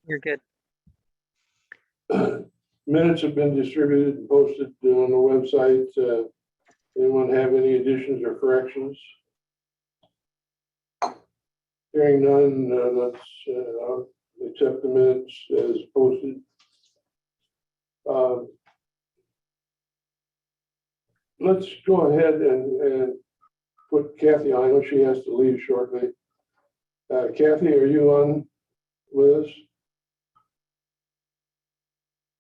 You're good. Minutes have been distributed and posted on the website. Anyone have any additions or corrections? Hearing none, let's accept the minutes as posted. Let's go ahead and put Kathy on. I know she has to leave shortly. Kathy, are you on with us?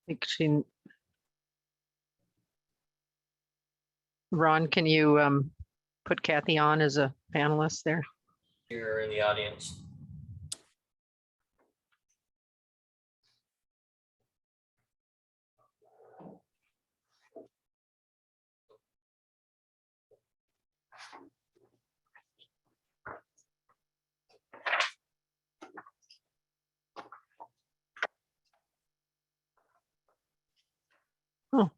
I think Ron, can you put Kathy on as a panelist there? You're in the audience. Oh.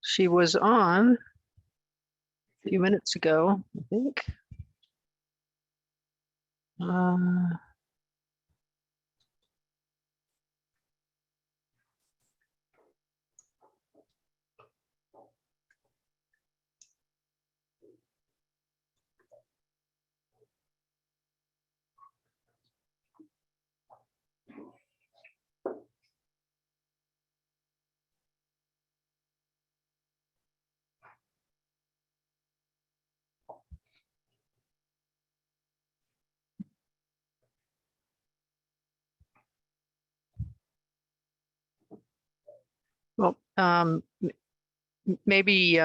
She was on a few minutes ago, I think. Well, maybe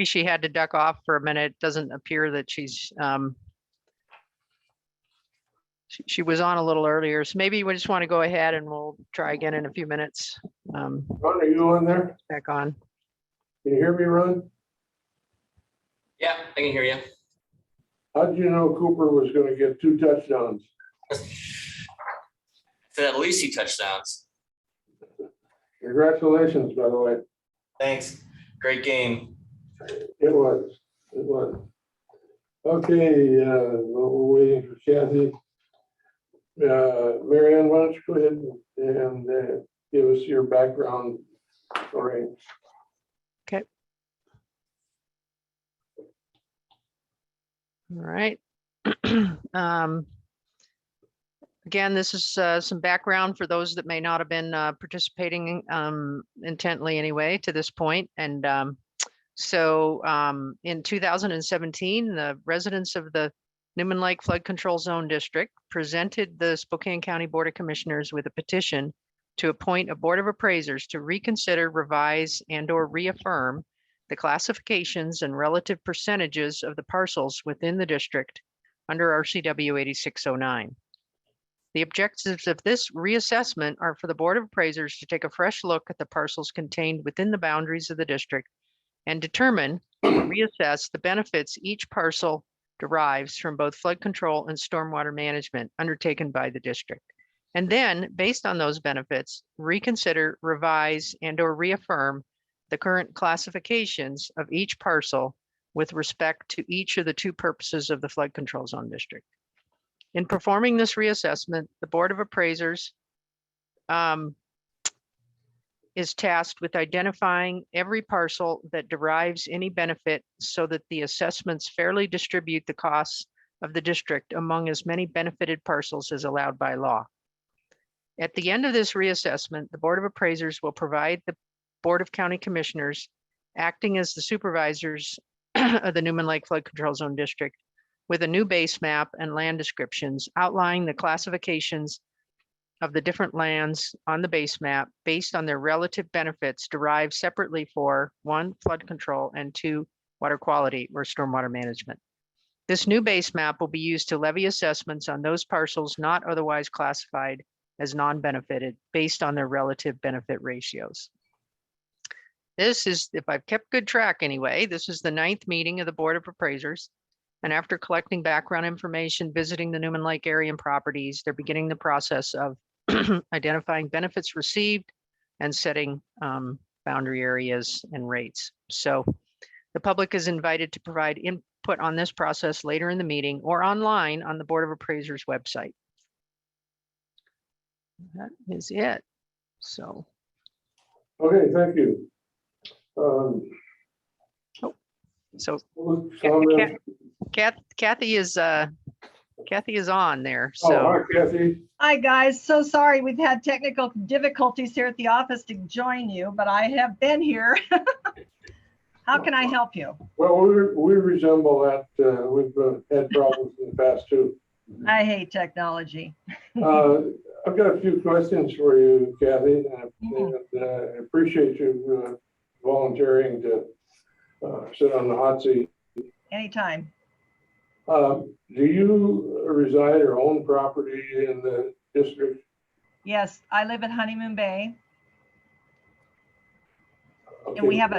she had to duck off for a minute. It doesn't appear that she's she was on a little earlier, so maybe we just want to go ahead and we'll try again in a few minutes. Ron, are you on there? Back on. Can you hear me, Ron? Yeah, I can hear you. How did you know Cooper was going to get 2 touchdowns? Said at least 2 touchdowns. Congratulations, by the way. Thanks. Great game. It was. It was. Okay, well, we're waiting for Kathy. Mary Ann, why don't you go ahead and give us your background story. Okay. All right. Again, this is some background for those that may not have been participating intently anyway to this point. And in 2017, the residents of the Newman Lake Flood Control Zone District presented the Spokane County Board of Commissioners with a petition to appoint a Board of Appraisers to reconsider, revise, and/or reaffirm the classifications and relative percentages of the parcels within the district under RCW 8609. The objectives of this reassessment are for the Board of Appraisers to take a fresh look at the parcels contained within the boundaries of the district and determine or reassess the benefits each parcel derives from both flood control and stormwater management undertaken by the district. And then, based on those benefits, reconsider, revise, and/or reaffirm the current classifications of each parcel with respect to each of the 2 purposes of the flood control zone district. In performing this reassessment, the Board of Appraisers is tasked with identifying every parcel that derives any benefit so that the assessments fairly distribute the costs of the district among as many benefited parcels as allowed by law. At the end of this reassessment, the Board of Appraisers will provide the Board of County Commissioners, acting as the supervisors of the Newman Lake Flood Control Zone District, with a new base map and land descriptions outlining the classifications of the different lands on the base map based on their relative benefits derived separately for 1, flood control, and 2, water quality or stormwater management. This new base map will be used to levy assessments on those parcels not otherwise classified as non-benefited based on their relative benefit ratios. This is, if I've kept good track anyway, this is the 9th meeting of the Board of Appraisers. And after collecting background information, visiting the Newman Lake area and properties, they're beginning the process of identifying benefits received and setting boundary areas and rates. So the public is invited to provide put on this process later in the meeting or online on the Board of Appraisers website. That is it. So, Okay, thank you. so Public Ca- comment? Kathy is on there. Oh, So hi Kathy. Hi, guys. So sorry, we've had technical difficulties here at the office to join you, but I have been here. How can I help you? Well, we resemble that. We've had problems in the past too. I hate technology. I've got a few questions for you, Kathy, and I appreciate you volunteering to sit on the hot seat. Anytime. Do you reside or own property in the district? Yes, I live at Honeymoon Bay, Okay. and we have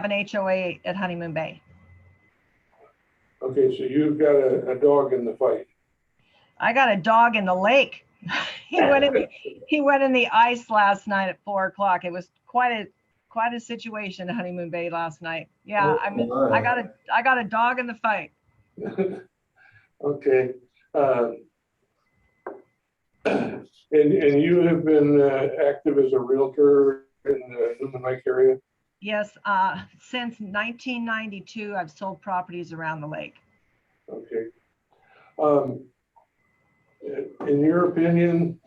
an HOA at Honeymoon Bay. Okay, so you've got a dog in the fight. I got a dog in the lake. He went in the ice last night at 4 o'clock. It was quite a situation at Honeymoon Bay last night. Yeah, I got a dog in the fight. Okay. And you have been active as a realtor in the Newman Lake area? Yes, since 1992, I've sold properties around the lake. Okay. In your opinion,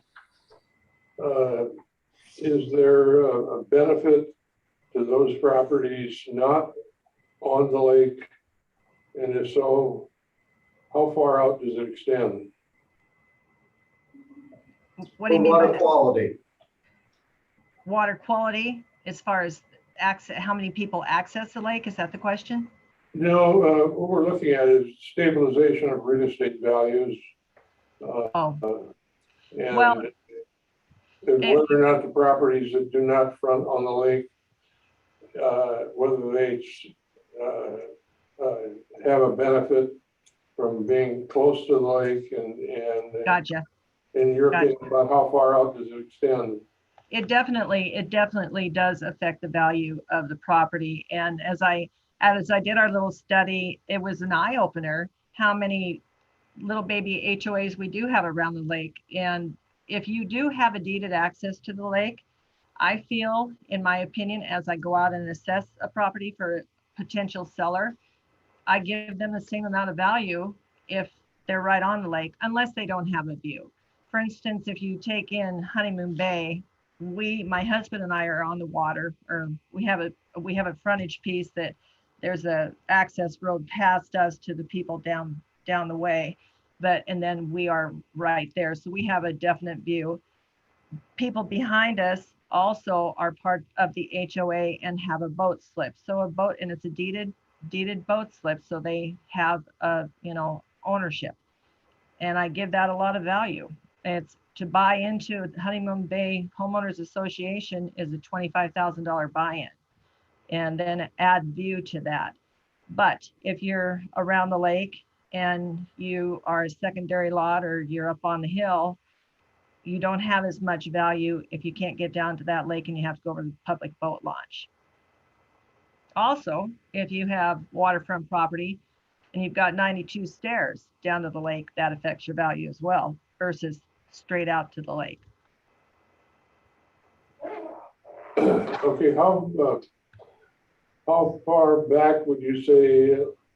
is there a benefit to those properties not on the lake? And if so, how far out does it extend? What do you mean by Water that? quality. Water quality, as far as access, how many people access the lake? Is that the question? No, what we're looking at is stabilization of real estate values. Oh, And Well, whether or not the properties that do not front on the lake, whether they have a benefit from being close to the lake and gotcha. in your Gotcha. opinion, about how far out does it extend? It definitely does affect the value of the property. And as I did our little study, it was an eye opener how many little baby HOAs we do have around the lake. And if you do have a deeded access to the lake, I feel, in my opinion, as I go out and assess a property for a potential seller, I give them the same amount of value if they're right on the lake, unless they don't have a view. For instance, if you take in Honeymoon Bay, my husband and I are on the water, or we have a frontage piece that there's a access road past us to the people down the way, and then we are right there. So we have a definite view. People behind us also are part of the HOA and have a boat slip. So a boat, and it's a deeded boat slip. So they have ownership. And I give that a lot of value. It's to buy into Honeymoon Bay Homeowners Association is a $25,000 buy-in, and then add view to that. But if you're around the lake and you are a secondary lot or you're up on the hill, you don't have as much value if you can't get down to that lake and you have to go over the public boat launch. Also, if you have waterfront property and you've got 92 stairs down to the lake, that affects your value as well versus straight out to the lake. Okay, how far back would you say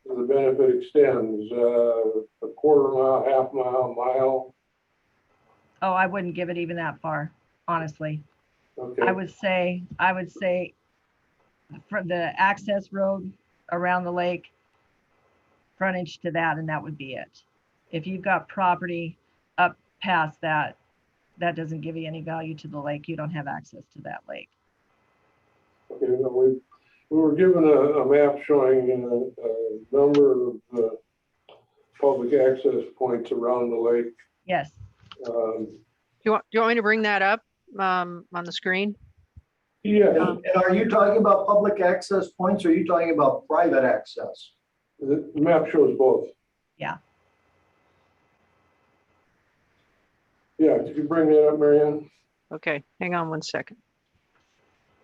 the benefit extends? A quarter mile, half mile, mile? Oh, I wouldn't give it even that far, honestly. Okay. I would say for the access road around the lake, frontage to that, and that would be it. If you've got property up past that, that doesn't give you any value to the lake. You don't have access to that lake. Okay, no, we were given a map showing a number of public access points around the lake. Yes. do you want me to bring that up on the screen? Yeah, And are you talking about public access points or are you talking about private access? the map shows both. Yeah. Yeah, did you bring that up, Marianne? Okay, hang on one second.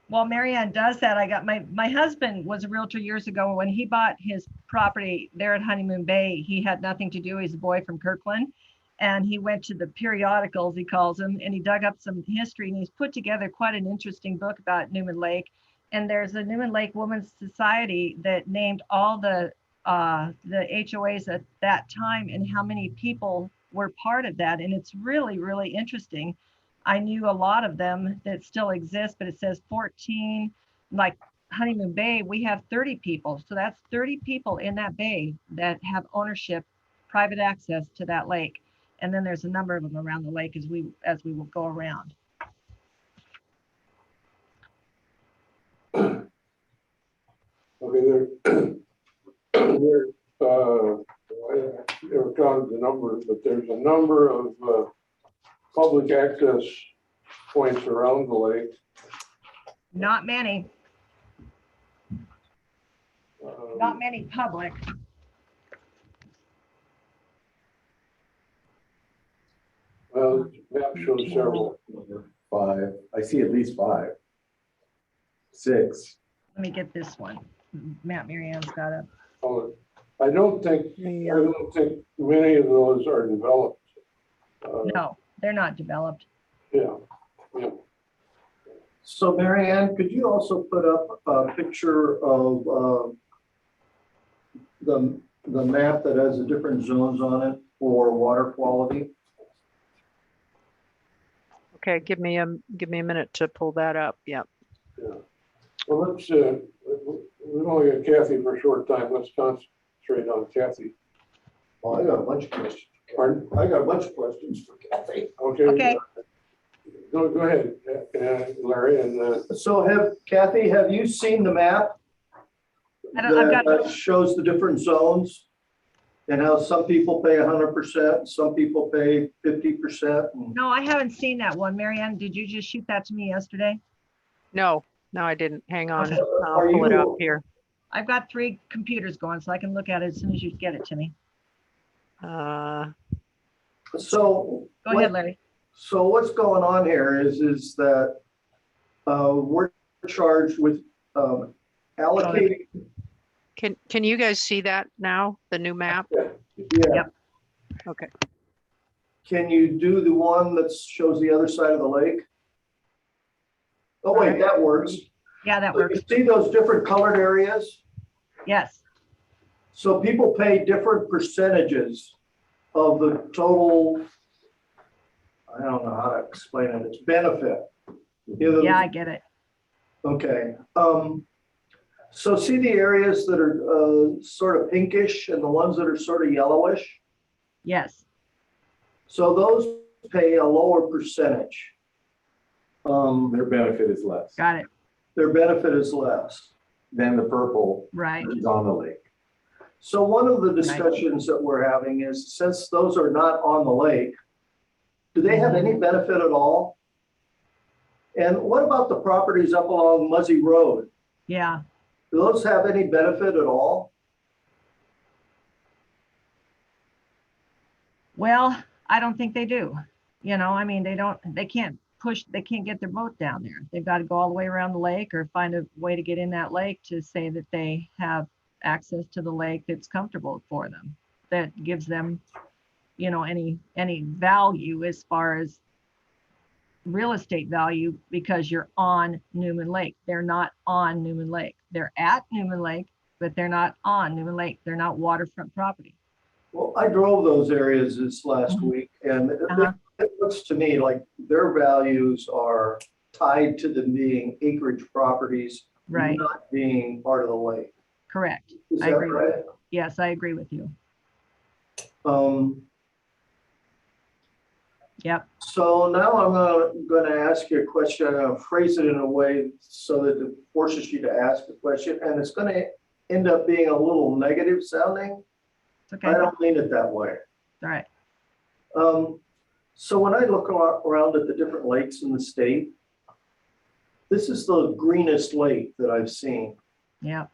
Well, Marianne does that. I got my husband was a realtor years ago. When he bought his property there at Honeymoon Bay, he had nothing to do. He's a boy from Kirkland. And he went to the periodicals, he calls them, and he dug up some history, and he's put together quite an interesting book about Newman Lake. And there's a Newman Lake Women's Society that named all the HOAs at that time and how many people were part of that. And it's really, really interesting. I knew a lot of them that still exist, but it says 14, like Honeymoon Bay, we have 30 people. So that's 30 people in that bay that have ownership, private access to that lake. And then there's a number of them around the lake as we will go around. Okay, I never counted the number, but there's a number of public access points around the lake. Not many, Um, not many public. Well, map shows several. 5. I see at least 5. 6. Let me get this one. Matt Marianne's got it. I don't think many of those are developed. No, they're not developed. Yeah, yeah. So Marianne, could you also put up a picture of the map that has the different zones on it for water quality? Okay, give me a minute to pull that up. Yeah. Yeah. Well, let's, we've only got Kathy for a short time. Let's concentrate on Kathy. Well, I got a bunch of questions. Pardon? I got a bunch of questions for Kathy. Okay. Okay. Go ahead, Larry, and So Kathy, have you seen the map? I've got- That shows the different zones and how some people pay 100%, some people pay 50%. No, I haven't seen that one. Marianne, did you just shoot that to me yesterday? No, I didn't. Hang on. Okay. I'll Are pull it you- up here. I've got 3 computers going, so I can look at it as soon as you get it to me. So. Go ahead, Larry. So what's going on here is that we're charged with allocating. Can you guys see that now? The new map? Yeah. Yep. Okay. Can you do the one that shows the other side of the lake? Oh, wait, that works. Yeah, that So works. you see those different colored areas? Yes. So people pay different percentages of the total, I don't know how to explain it, it's benefit. Yeah, I get it. Okay. So see the areas that are sort of pinkish and the ones that are sort of yellowish? Yes. So those pay a lower percentage. Their benefit is less Got it. Their benefit is less. than the purple Right. that is on the lake. So one of the discussions that we're having is, since those are not on the lake, do they have any benefit at all? And what about the properties up along Muzzy Road? Yeah. Do those have any benefit at all? Well, I don't think they do. You know, I mean, they can't get their boat down there. They've got to go all the way around the lake or find a way to get in that lake to say that they have access to the lake that's comfortable for them, that gives them, you know, any value as far as real estate value, because you're on Newman Lake. They're not on Newman Lake. They're at Newman Lake, but they're not on Newman Lake. They're not waterfront property. Well, I drove those areas this last week, and it looks to me like their values are tied to them being acreage properties, Right. not being part of the lake. Correct. Is I that agree. right? Yes, I agree with you. Yep. So now I'm going to ask you a question. I'm going to phrase it in a way so that it forces you to ask the question, and it's going to end up being a little negative sounding. It's okay. I don't mean it that way. All right. So when I look around at the different lakes in the state, this is the greenest lake that I've seen. Yeah.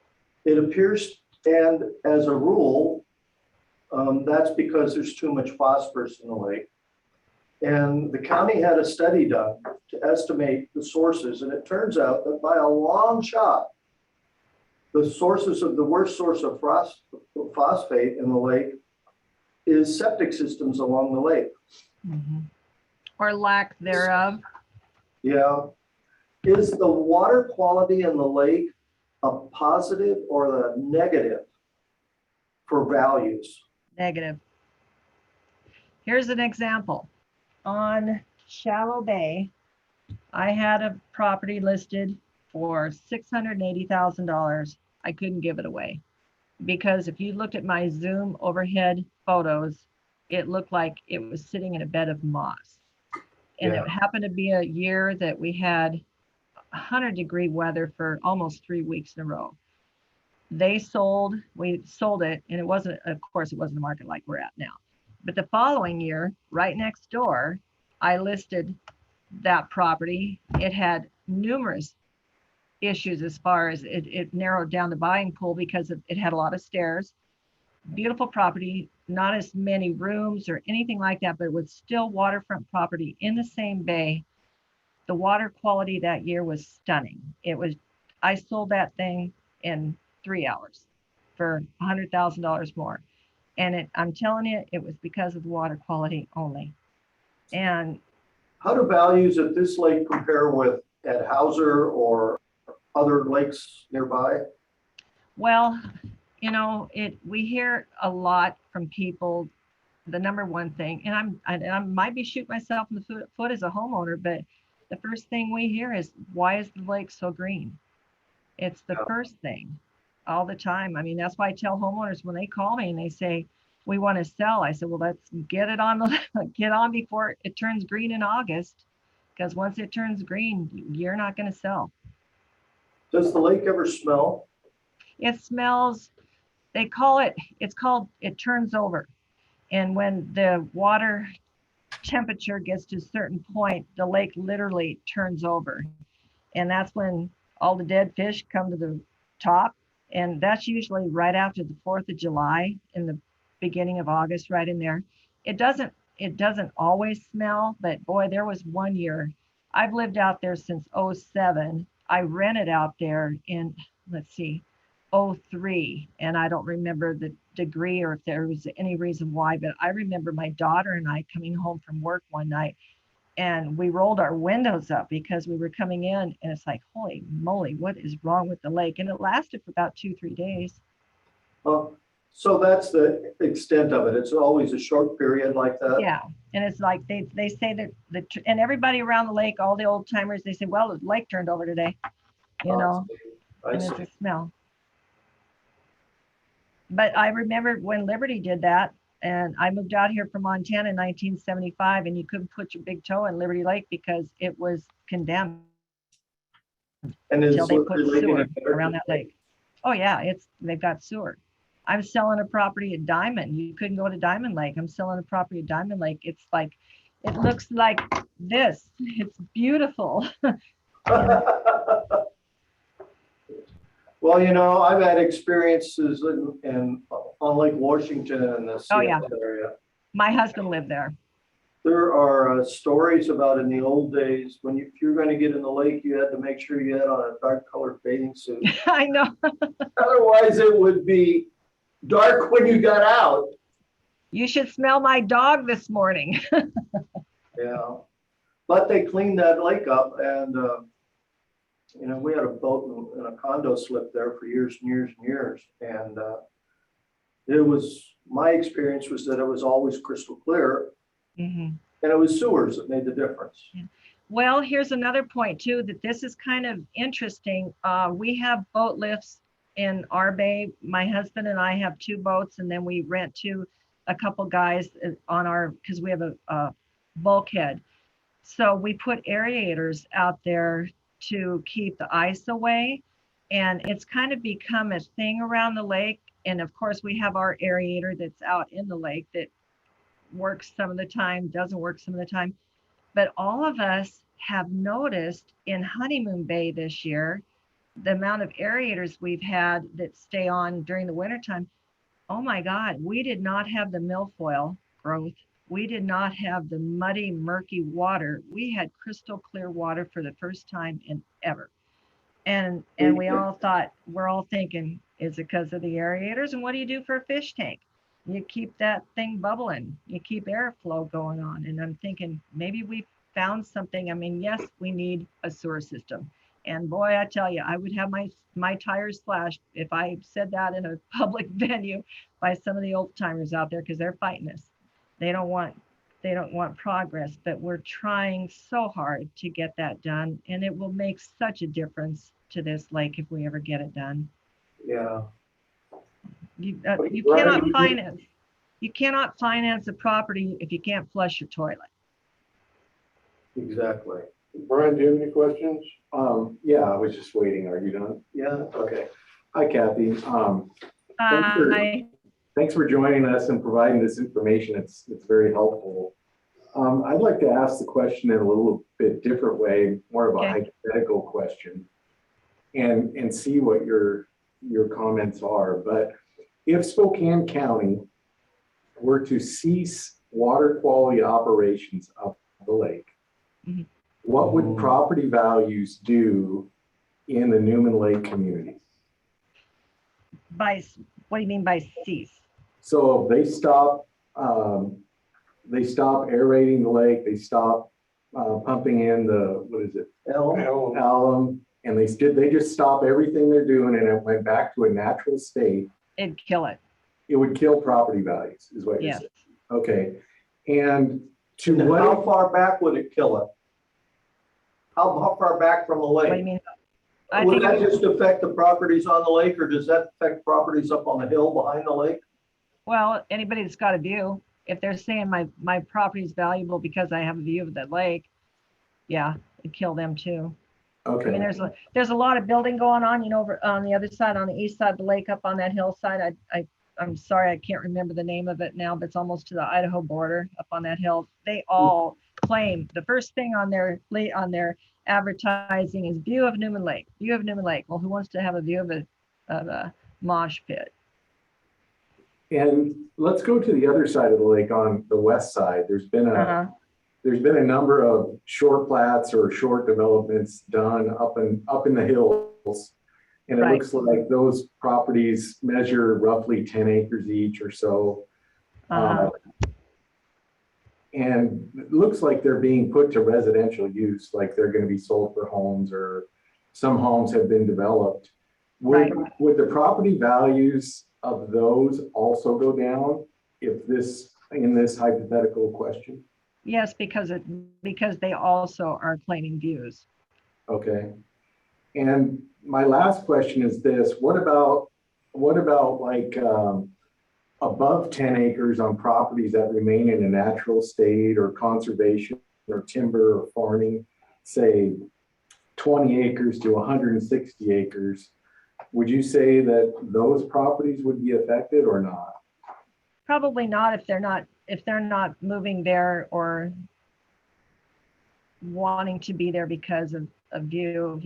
It appears, and as a rule, that's because there's too much phosphorus in the lake. And the county had a study done to estimate the sources, and it turns out that by a long shot, the sources of the worst source of phosphate in the lake is septic systems along the lake. Or lack thereof. Yeah. Is the water quality in the lake a positive or a negative for values? Negative. Here's an example. On Shallow Bay, I had a property listed for $680,000. I couldn't give it away because if you looked at my Zoom overhead photos, it looked like it was sitting in a bed of moss. And Yeah. it happened to be a year that we had 100-degree weather for almost 3 weeks in a row. We sold it, and it wasn't, of course, it wasn't the market like we're at now. But the following year, right next door, I listed that property. It had numerous issues as far as it narrowed down the buying pool because it had a lot of stairs. Beautiful property, not as many rooms or anything like that, but it was still waterfront property in the same bay. The water quality that year was stunning. I sold that thing in 3 hours for $100,000 more. And I'm telling you, it was because of the water quality only. And How do values at this lake compare with at Hauser or other lakes nearby? well, we hear a lot from people. The number one thing, and I might be shooting myself in the foot as a homeowner, but the first thing we hear is, why is the lake so green? It's the first thing all the time. I mean, that's why I tell homeowners when they call me and they say, we want to sell. I said, well, let's get on before it turns green in August, because once it turns green, you're not going to sell. Does the lake ever smell? It smells, it turns over. And when the water temperature gets to a certain point, the lake literally turns over. And that's when all the dead fish come to the top. And that's usually right after the 4th of July in the beginning of August, right in there. It doesn't always smell, but boy, there was one year. I've lived out there since 07. I rented out there in, let's see, 03. And I don't remember the degree or if there was any reason why, but I remember my daughter and I coming home from work one night and we rolled our windows up because we were coming in and it's like, holy moly, what is wrong with the lake? And it lasted for about 2-3 days. So that's the extent of it. It's always a short period like that. Yeah. And it's like they say that and everybody around the lake, all the old timers, they say, well, the lake turned over today, I and see. it's a smell. But I remember when Liberty did that, and I moved out here from Montana in 1975, and you couldn't put your big toe in Liberty Lake because it was condemned And until is they Liberty put Lake sewer any better? around that lake. Oh yeah, they've got sewer. I'm selling a property at Diamond. You couldn't go to Diamond Lake. I'm selling a property at Diamond Lake. It's like, it looks like this. It's beautiful. Well, I've had experiences on Lake Washington and the Seattle area. My husband lived there. There are stories about in the old days when if you're going to get in the lake, you had to make sure you had on a dark colored bathing suit. I know. Otherwise, it would be dark when you got out. You should smell my dog this morning. Yeah, but they cleaned that lake up, and we had a boat and a condo slip there for years and years and years, and my experience was that it was always crystal clear, and it was sewers that made the difference. Yeah. Well, here's another point too, that this is kind of interesting. We have boat lifts in our bay. My husband and I have 2 boats, and then we rent to a couple guys because we have a bulkhead. So we put aerators out there to keep the ice away. And it's kind of become a thing around the lake. And of course, we have our aerator that's out in the lake that works some of the time, doesn't work some of the time. But all of us have noticed in Honeymoon Bay this year, the amount of aerators we've had that stay on during the wintertime. Oh my God, we did not have the milfoil growth we did not have the muddy, murky water. We had crystal clear water for the first time in ever. And we all thought, we're all thinking, is it because of the aerators? And what do you do for a fish tank? You keep that thing bubbling. You keep airflow going on. And I'm thinking, maybe we found something. I mean, yes, we need a sewer system. And boy, I tell you, I would have my tires slashed if I said that in a public venue by some of the old timers out there, because they're fighting us. They don't want progress, but we're trying so hard to get that done. And it will make such a difference to this lake if we ever get it done. Yeah. You cannot finance a property if you can't flush your toilet. Exactly. Brian, do you have any questions? Yeah, I was just waiting. Are you done? Yeah, okay. Hi, Kathy. Thanks for joining us and providing this information. It's very helpful. I'd like to ask the question in a little bit different way, more of a hypothetical question, and see what your comments are. But if Spokane County were to cease water quality operations up the lake, mm-hmm. what would property values do in the Newman Lake community? What do you mean by cease? So they stop aerating the lake. They stop pumping in the, what is it? Alum. And they just stop everything they're doing, and it went back to a natural state. It'd kill it. It would kill property values, is what you're saying. Okay. And how far back would it kill it? How far back from the lake? What do you mean? Would that just affect the properties on the lake, or does that affect properties up on the hill behind the lake? Well, anybody that's got a view, if they're saying my property is valuable because I have a view of the lake, yeah, it'd kill them too. Okay. I mean, there's a lot of building going on, over on the other side, on the east side of the lake, up on that hillside. I'm sorry, I can't remember the name of it now, but it's almost to the Idaho border up on that hill. They all claim the first thing on their advertising is view of Newman Lake, view of Newman Lake. Well, who wants to have a view of a mosh pit? And let's go to the other side of the lake on the west side. There's been a number of short plats or short developments done up in the hills. And it looks like those properties measure roughly 10 acres each or so. And it looks like they're being put to residential use, like they're going to be sold for homes, or some homes have been developed. Would the property values of those also go down in this hypothetical question? Yes, because they also are claiming views. Okay. And my last question is this: what about like above 10 acres on properties that remain in a natural state, or conservation, or timber, or farming, say 20 acres to 160 acres? Would you say that those properties would be affected or not? Probably not if they're not moving there or wanting to be there because of view.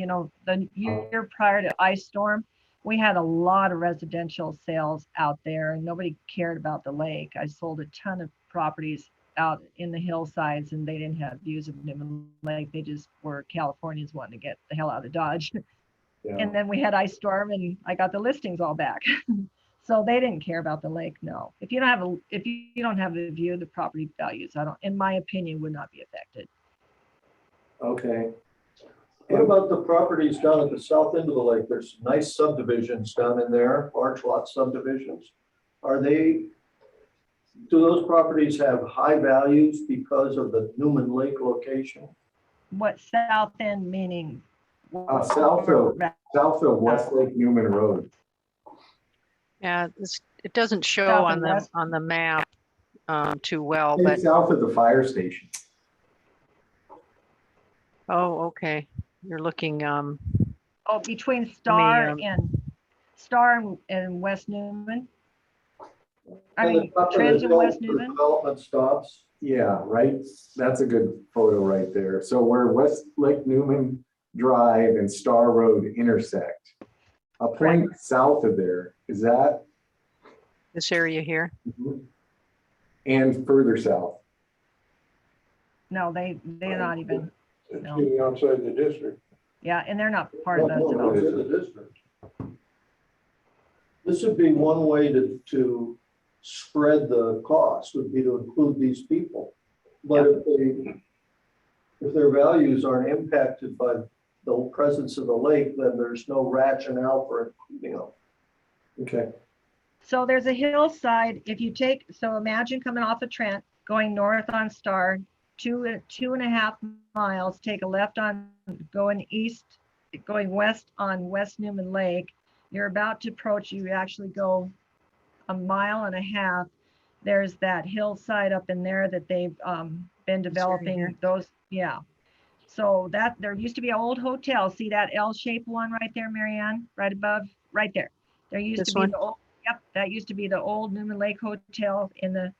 The year prior to ice storm, we had a lot of residential sales out there, and nobody cared about the lake. I sold a ton of properties out in the hillsides, and they didn't have views of Newman Lake. They just were Californians wanting to get the hell out of Dodge. Yeah. And then we had ice storm, and I got the listings all back. So they didn't care about the lake. No, if you don't have a view, the property values, in my opinion, would not be affected. Okay. What about the properties down at the south end of the lake? There's some nice subdivisions down in there, large lot subdivisions. Do those properties have high values because of the Newman Lake location? What south end meaning? South of West Lake Newman Road. Yeah, it doesn't show on the map too well, but south of the fire station. Oh, okay. You're looking between Star and West Newman. I mean, Trans and West Newman. Development stops. Yeah, right. That's a good photo right there. So where West Lake Newman Drive and Star Road intersect, a point south of there, is that this area here? Mm-hmm. And further south? No, they're not even, It's No. getting outside the district. yeah, and they're not part of us No, at no, all. it's in the district. This would be one way to spread the cost, would be to include these people. But if their values aren't impacted by the presence of the lake, then there's no rationale for including them. Okay. So there's a hillside, if you take, so imagine coming off of Trent, going north on Star, 2.5 miles, take a left on going east, going west on West Newman Lake. You're about to approach, you actually go 1.5 miles. There's that hillside up in there that they've been developing those, yeah. So that, there used to be an old hotel. See that L-shaped one right there, Marianne, right above, right there. There used This to be one? the old, yep, that used to be the old Newman Lake Hotel in the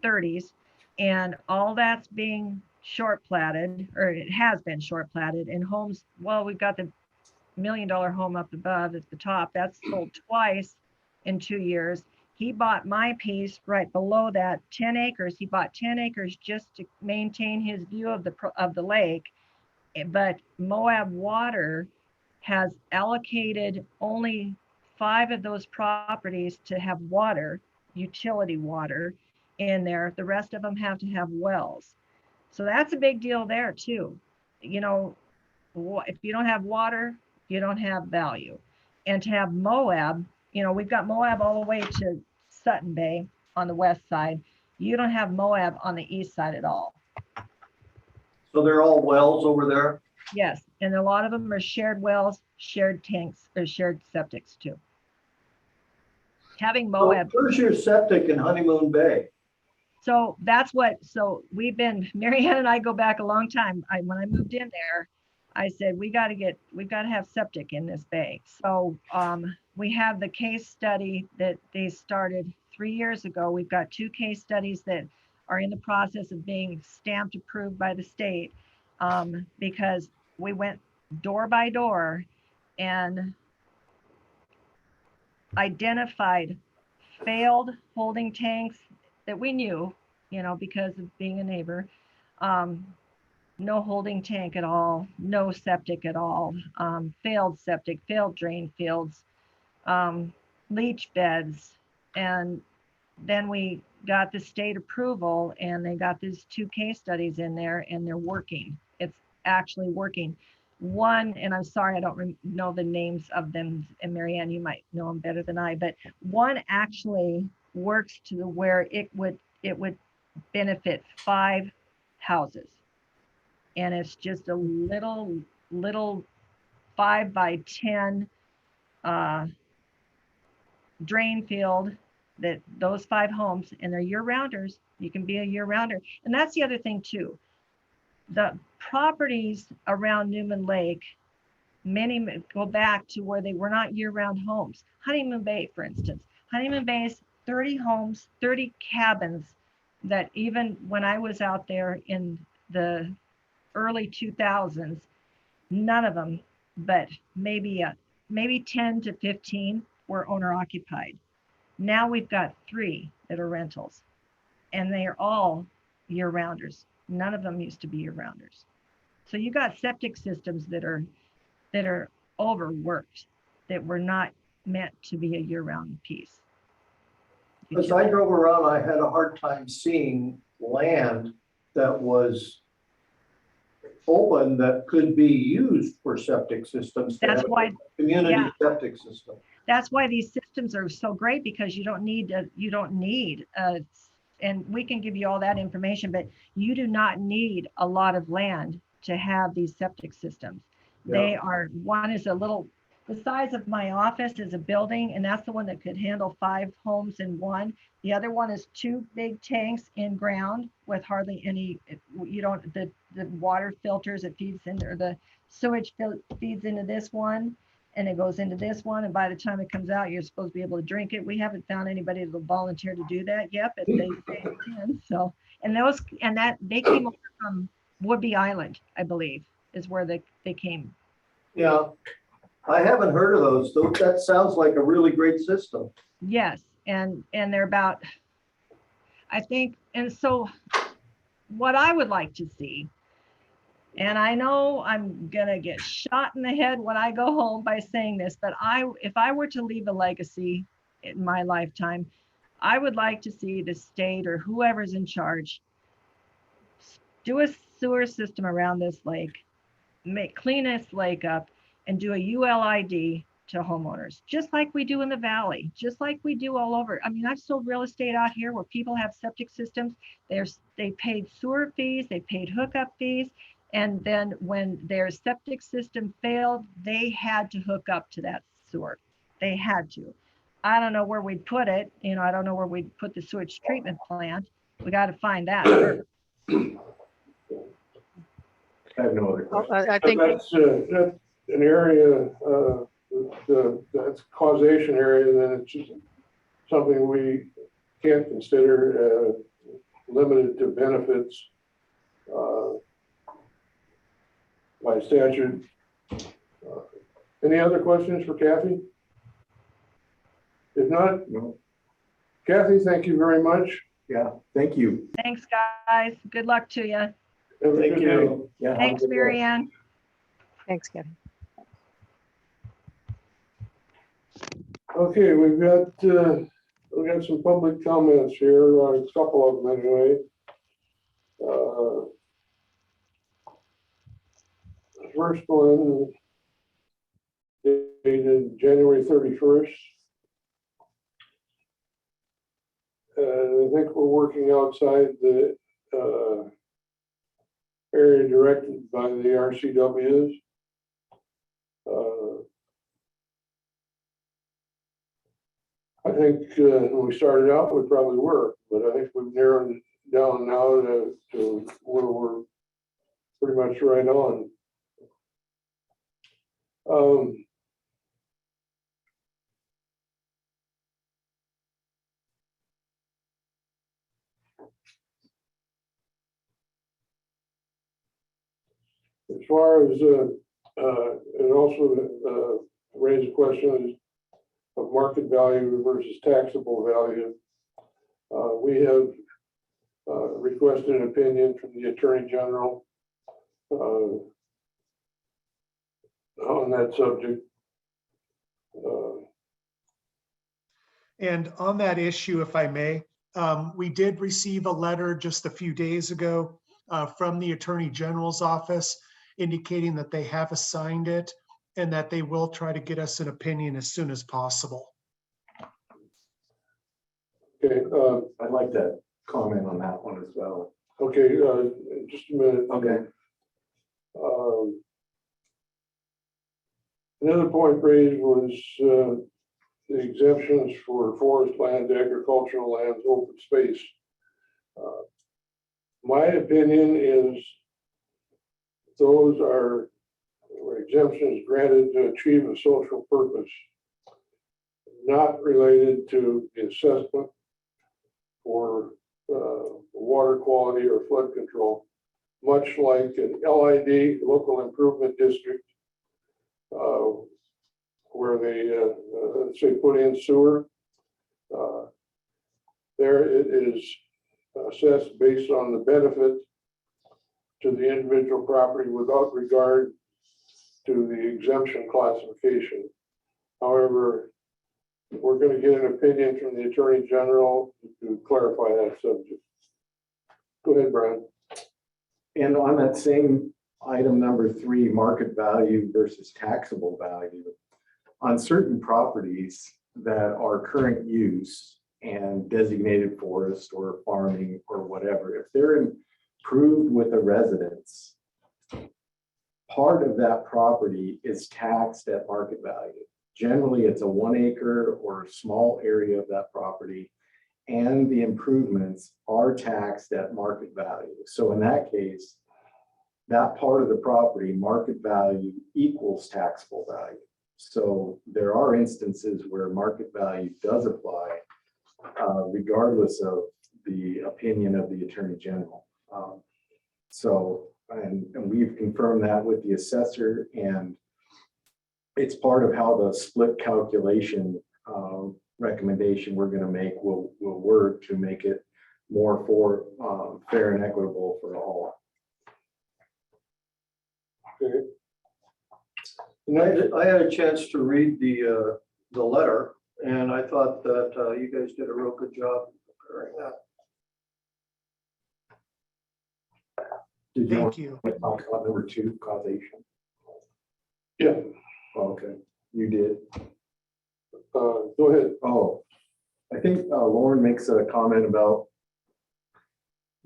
30s. And all that's being short platted, or it has been short platted, and homes, well, we've got the $1 million home up above at the top. That's sold twice in 2 years. He bought my piece right below that, 10 acres. He bought 10 acres just to maintain his view of the lake. But Moab Water has allocated only 5 of those properties to have water, utility water in there. The rest of them have to have wells. So that's a big deal there too. You know, if you don't have water, you don't have value. And to have Moab, you know, we've got Moab all the way to Sutton Bay on the west side. You don't have Moab on the east side at all. So they're all wells over there? Yes, and a lot of them are shared wells, shared tanks, or shared septics too. Having So Moab, where's your septic in Honeymoon Bay? so that's what, so we've been, Marianne and I go back a long time. When I moved in there, I said, we've got to have septic in this bay. So we have the case study that they started 3 years ago. We've got 2 case studies that are in the process of being stamped approved by the state, because we went door by door and identified failed holding tanks that we knew, you know, because of being a neighbor. No holding tank at all, no septic at all, failed septic, failed drain fields, leach beds. And then we got the state approval and they got these 2 case studies in there and they're working. It's actually working. One, and I'm sorry, I don't know the names of them, and Marianne, you might know them better than I, but one actually works to where it would benefit 5 houses. And it's just a little 5 by 10 drain field that those 5 homes, and they're year rounders. You can be a year rounder. And that's the other thing too. The properties around Newman Lake, many go back to where they were not year round homes. Honeymoon Bay, for instance, Honeymoon Bay's 30 homes, 30 cabins that even when I was out there in the early 2000s, none of them, but maybe 10 to 15 were owner occupied. Now we've got 3 that are rentals, and they are all year rounders. None of them used to be year rounders. So you got septic systems that are overworked, that were not meant to be a year round piece. As I drove around, I had a hard time seeing land that was open that could be used for septic systems. That's why, Community yeah. septic system. That's why these systems are so great, because you don't need, and we can give you all that information, but you do not need a lot of land to have these septic systems. Yeah. They are, one is a little, the size of my office is a building, and that's the one that could handle 5 homes in one. The other one is 2 big tanks in ground with hardly any, you don't, the water filters, it feeds in, or the sewage feeds into this one, and it goes into this one, and by the time it comes out, you're supposed to be able to drink it. We haven't found anybody that will volunteer to do that yet, but they can. So, and that they came over from Woodby Island, I believe, is where they came. Yeah, I haven't heard of those. That sounds like a really great system. Yes, and they're about, I think, and so what I would like to see, and I know I'm gonna get shot in the head when I go home by saying this, but if I were to leave a legacy in my lifetime, I would like to see the state or whoever's in charge do a sewer system around this lake, clean this lake up, and do a ULID to homeowners, just like we do in the valley, just like we do all over. I mean, I've sold real estate out here where people have septic systems. They paid sewer fees, they paid hookup fees, and then when their septic system failed, they had to hook up to that sewer. They had to. I don't know where we'd put it. You know, I don't know where we'd put the sewage treatment plant. We got to find that first. I have no other questions. I think, That's an area, that's causation area, then it's just something we can't consider limited to benefits by statute. Any other questions for Kathy? If not, No. Kathy, thank you very much. Yeah, thank you. Thanks, guys. Good luck to you. Have a Thank good you. day. Yeah. have a Thanks, good day. Mary Ann. thanks, Kevin. Okay, we've got some public comments here, a couple of them anyway. First one dated January 31st. I think we're working outside the area directed by the RCWs. I think when we started out, we probably were, but I think we've narrowed it down now to where we're pretty much right on. As far as, and also raise a question of market value versus taxable value. We have requested an opinion from the Attorney General on that subject. And on that issue, if I may, we did receive a letter just a few days ago from the Attorney General's office indicating that they have assigned it and that they will try to get us an opinion as soon as possible. Okay, I'd like to comment on that one as well. okay, just a minute. Okay. Another point raised was the exemptions for forest lands, agricultural lands, open space. My opinion is those are exemptions granted to achieve a social purpose, not related to the assessment for water quality or flood control, much like an LID, local improvement district, where they say put in sewer. There it is assessed based on the benefit to the individual property without regard to the exemption classification. However, we're going to get an opinion from the Attorney General to clarify that subject. Go ahead, Brian. And on that same item number 3, market value versus taxable value, on certain properties that are current use and designated forest or farming or whatever, if they're improved with a residence, part of that property is taxed at market value. Generally, it's a 1 acre or a small area of that property, and the improvements are taxed at market value. So in that case, that part of the property, market value equals taxable value. So there are instances where market value does apply, regardless of the opinion of the Attorney General. And we've confirmed that with the assessor, and it's part of how the split calculation recommendation we're going to make will work to make it more for fair and equitable for all. Okay. I had a chance to read the letter, and I thought that you guys did a real good job preparing that. Did you want Thank you. to talk about number 2, causation? Yeah, Okay, you did. go ahead. Oh, I think Lauren makes a comment about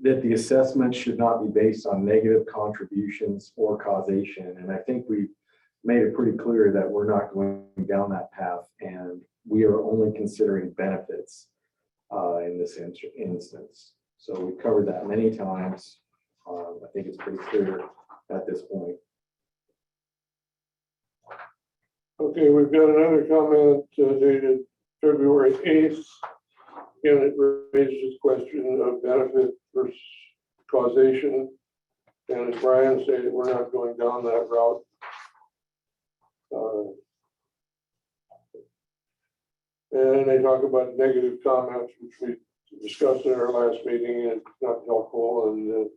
that the assessment should not be based on negative contributions or causation. And I think we made it pretty clear that we're not going down that path, and we are only considering benefits in this instance. So we covered that many times. I think it's pretty clear at this point. Okay, we've got another comment dated February 8th. And it raises the question of benefit versus causation. And as Brian said, we're not going down that route. And they talk about negative comments, which we discussed in our last meeting, and it's not helpful. And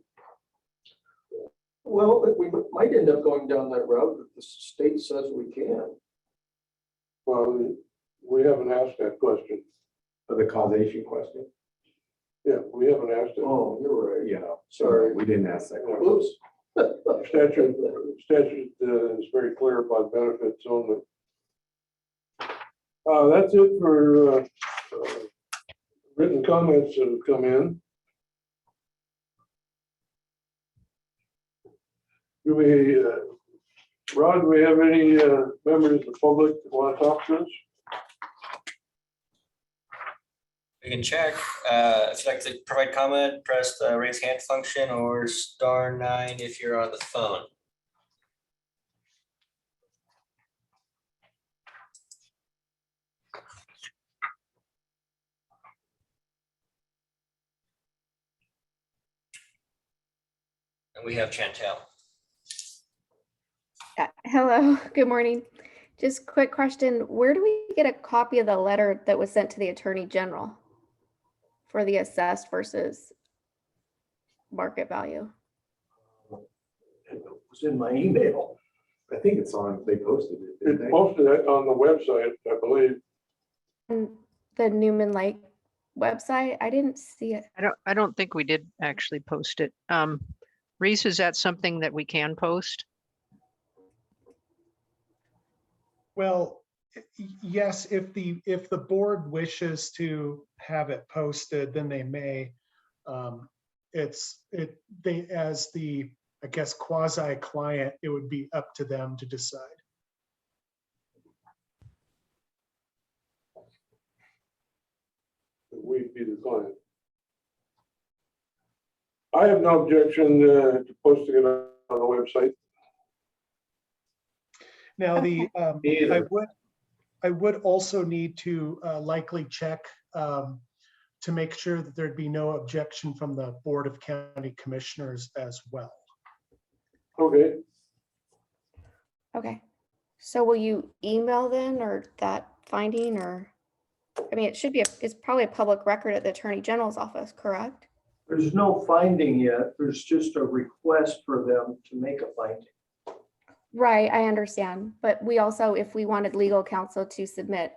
Well, we might end up going down that route if the state says we can. well, we haven't asked that question. The causation question? Yeah, we haven't asked it. Oh, you're right. Yeah, Sorry. we didn't ask that question. Oops. Statute is very clear about benefits only. That's it for written comments that have come in. Do we, Rod, do we have any members of the public that want to talk to us? We can check. If you'd like to provide comment, press the raise hand function or *9 if you're on the phone. And we have Chantel. Hello, good morning. Just quick question, where do we get a copy of the letter that was sent to the Attorney General for the assessed versus market value? It was in my email. I think it's on, they posted it, didn't It's they? posted on the website, I believe. And the Newman Lake website, I didn't see it. I don't think we did actually post it. Reese, is that something that we can post? Well, yes, if the board wishes to have it posted, then they may. They, as the, I guess, quasi client, it would be up to them to decide. We'd be the client. I have no objection to posting it on the website. Now, the, Either. I would also need to likely check to make sure that there'd be no objection from the Board of County Commissioners as well. Okay, Okay, so will you email then, or that finding, or, I mean, it should be, it's probably a public record at the Attorney General's office, correct? There's no finding yet. There's just a request for them to make a finding. Right, I understand, but we also, if we wanted legal counsel to submit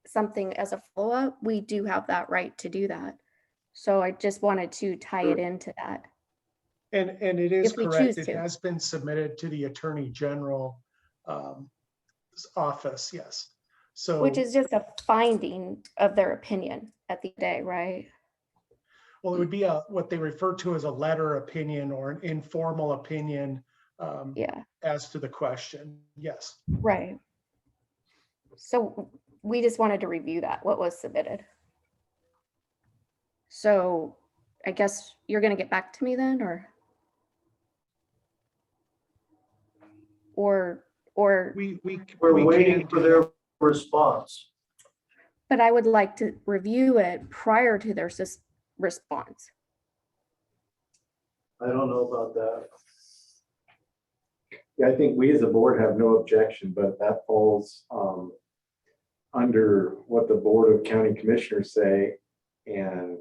something as a follow-up, we do have that right to do that. So I just wanted to tie it into that. And it is If we correct, choose it to. has been submitted to the Attorney General office, yes. So, Which is just a finding of their opinion at the day, right? well, it would be what they refer to as a letter opinion or an informal opinion Yeah, as to the question, yes. right. So we just wanted to review that, what was submitted. So I guess you're gonna get back to me then, or We're We're waiting for their response. but I would like to review it prior to their response. I don't know about that. Yeah, I think we as a board have no objection, but that falls under what the Board of County Commissioners say and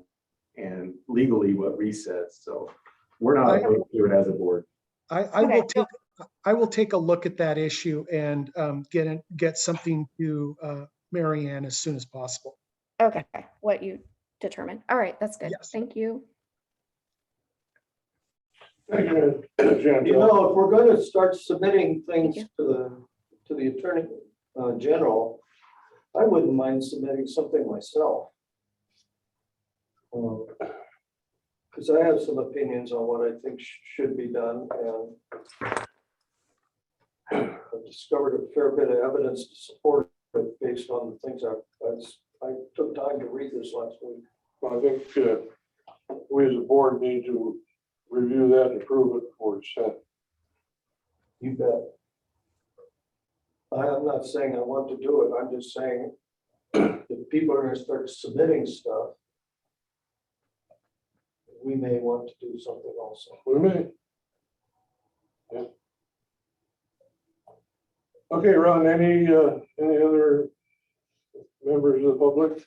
legally what Reese says, so we're not opposed to it as a board. I will take a look at that issue and get something to Mary Ann as soon as possible. Okay, what you determine. All right, that's good. Yes. Thank you. Thank you, Jan. You know, if we're going to start submitting things Thank to the Attorney General, I wouldn't mind submitting something myself. Because I have some opinions on what I think should be done, and I've discovered a fair bit of evidence to support it based on the things I took time to read this last week. I think we as a board need to review that and approve it before it's sent. You bet. I'm not saying I want to do it. I'm just saying if people are going to start submitting stuff, we may want to do something also. We may. Yeah. Okay, Ron, any other members of the public?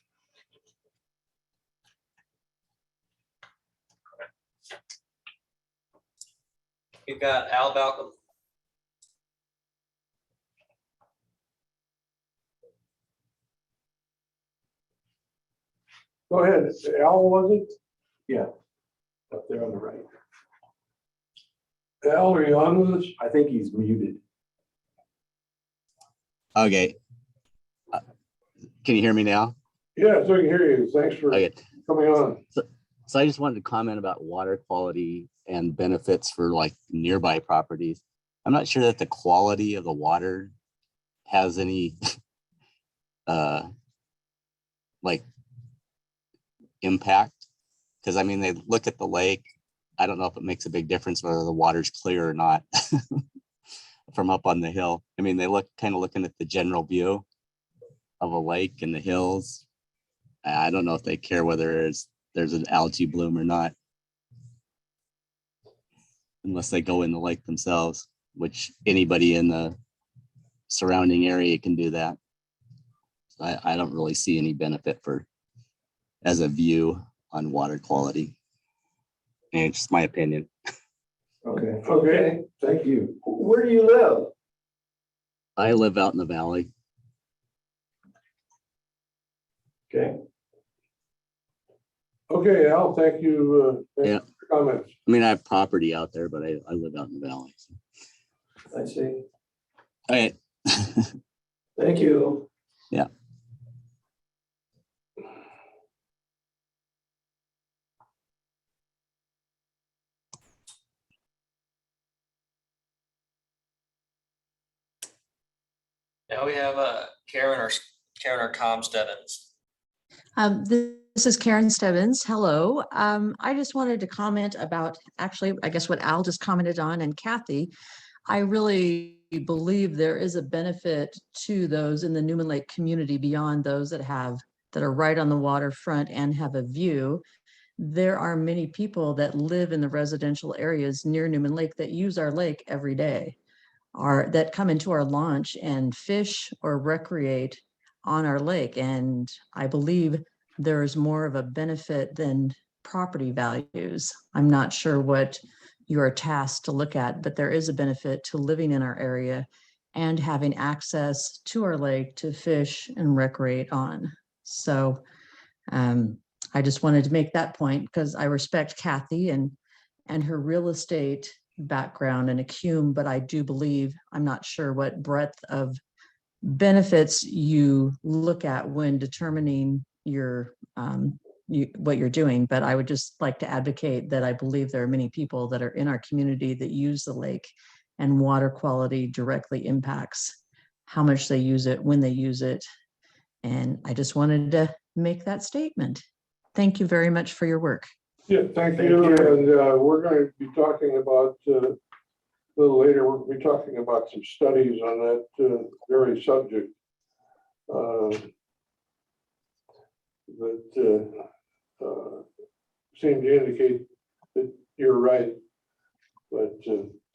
You've got Al Balcom. Go ahead. Al, was it? Yeah, up there on the right. Al, are you on with us? I think he's muted. Okay. Can you hear me now? Yeah, so I can hear you. Thanks for Okay. coming on. So I just wanted to comment about water quality and benefits for like nearby properties. I'm not sure that the quality of the water has any like impact. Because I mean, they look at the lake. I don't know if it makes a big difference whether the water's clear or not from up on the hill. I mean, they look kind of looking at the general view of a lake and the hills. I don't know if they care whether there's an algae bloom or not, unless they go in the lake themselves, which anybody in the surrounding area can do that. So I don't really see any benefit as a view on water quality. And it's just my opinion. Okay. Okay. Thank you. Where do you live? I live out in the valley. Okay. Okay, Al, thank you. Yeah. For your comments. I mean, I have property out there, but I live out in the valley. So. I see. All right. Thank you. Yeah. Now we have Karen or Tom Stebbins. This is Karen Stebbins. Hello. I just wanted to comment about actually, I guess what Al just commented on, and Kathy. I really believe there is a benefit to those in the Newman Lake community beyond those that are right on the waterfront and have a view. There are many people that live in the residential areas near Newman Lake that use our lake every day, that come into our launch and fish or recreate on our lake. And I believe there's more of a benefit than property values. I'm not sure what you're tasked to look at, but there is a benefit to living in our area and having access to our lake to fish and recreate on. So I just wanted to make that point because I respect Kathy and her real estate background and acumen, but I do believe, I'm not sure what breadth of benefits you look at when determining your what you're doing, but I would just like to advocate that I believe there are many people that are in our community that use the lake, and water quality directly impacts how much they use it, when they use it. And I just wanted to make that statement. Thank you very much for your work. Yeah, thank you. And we're going to be talking about, a little later, we'll be talking about some studies on that very subject. That seem to indicate that you're right, but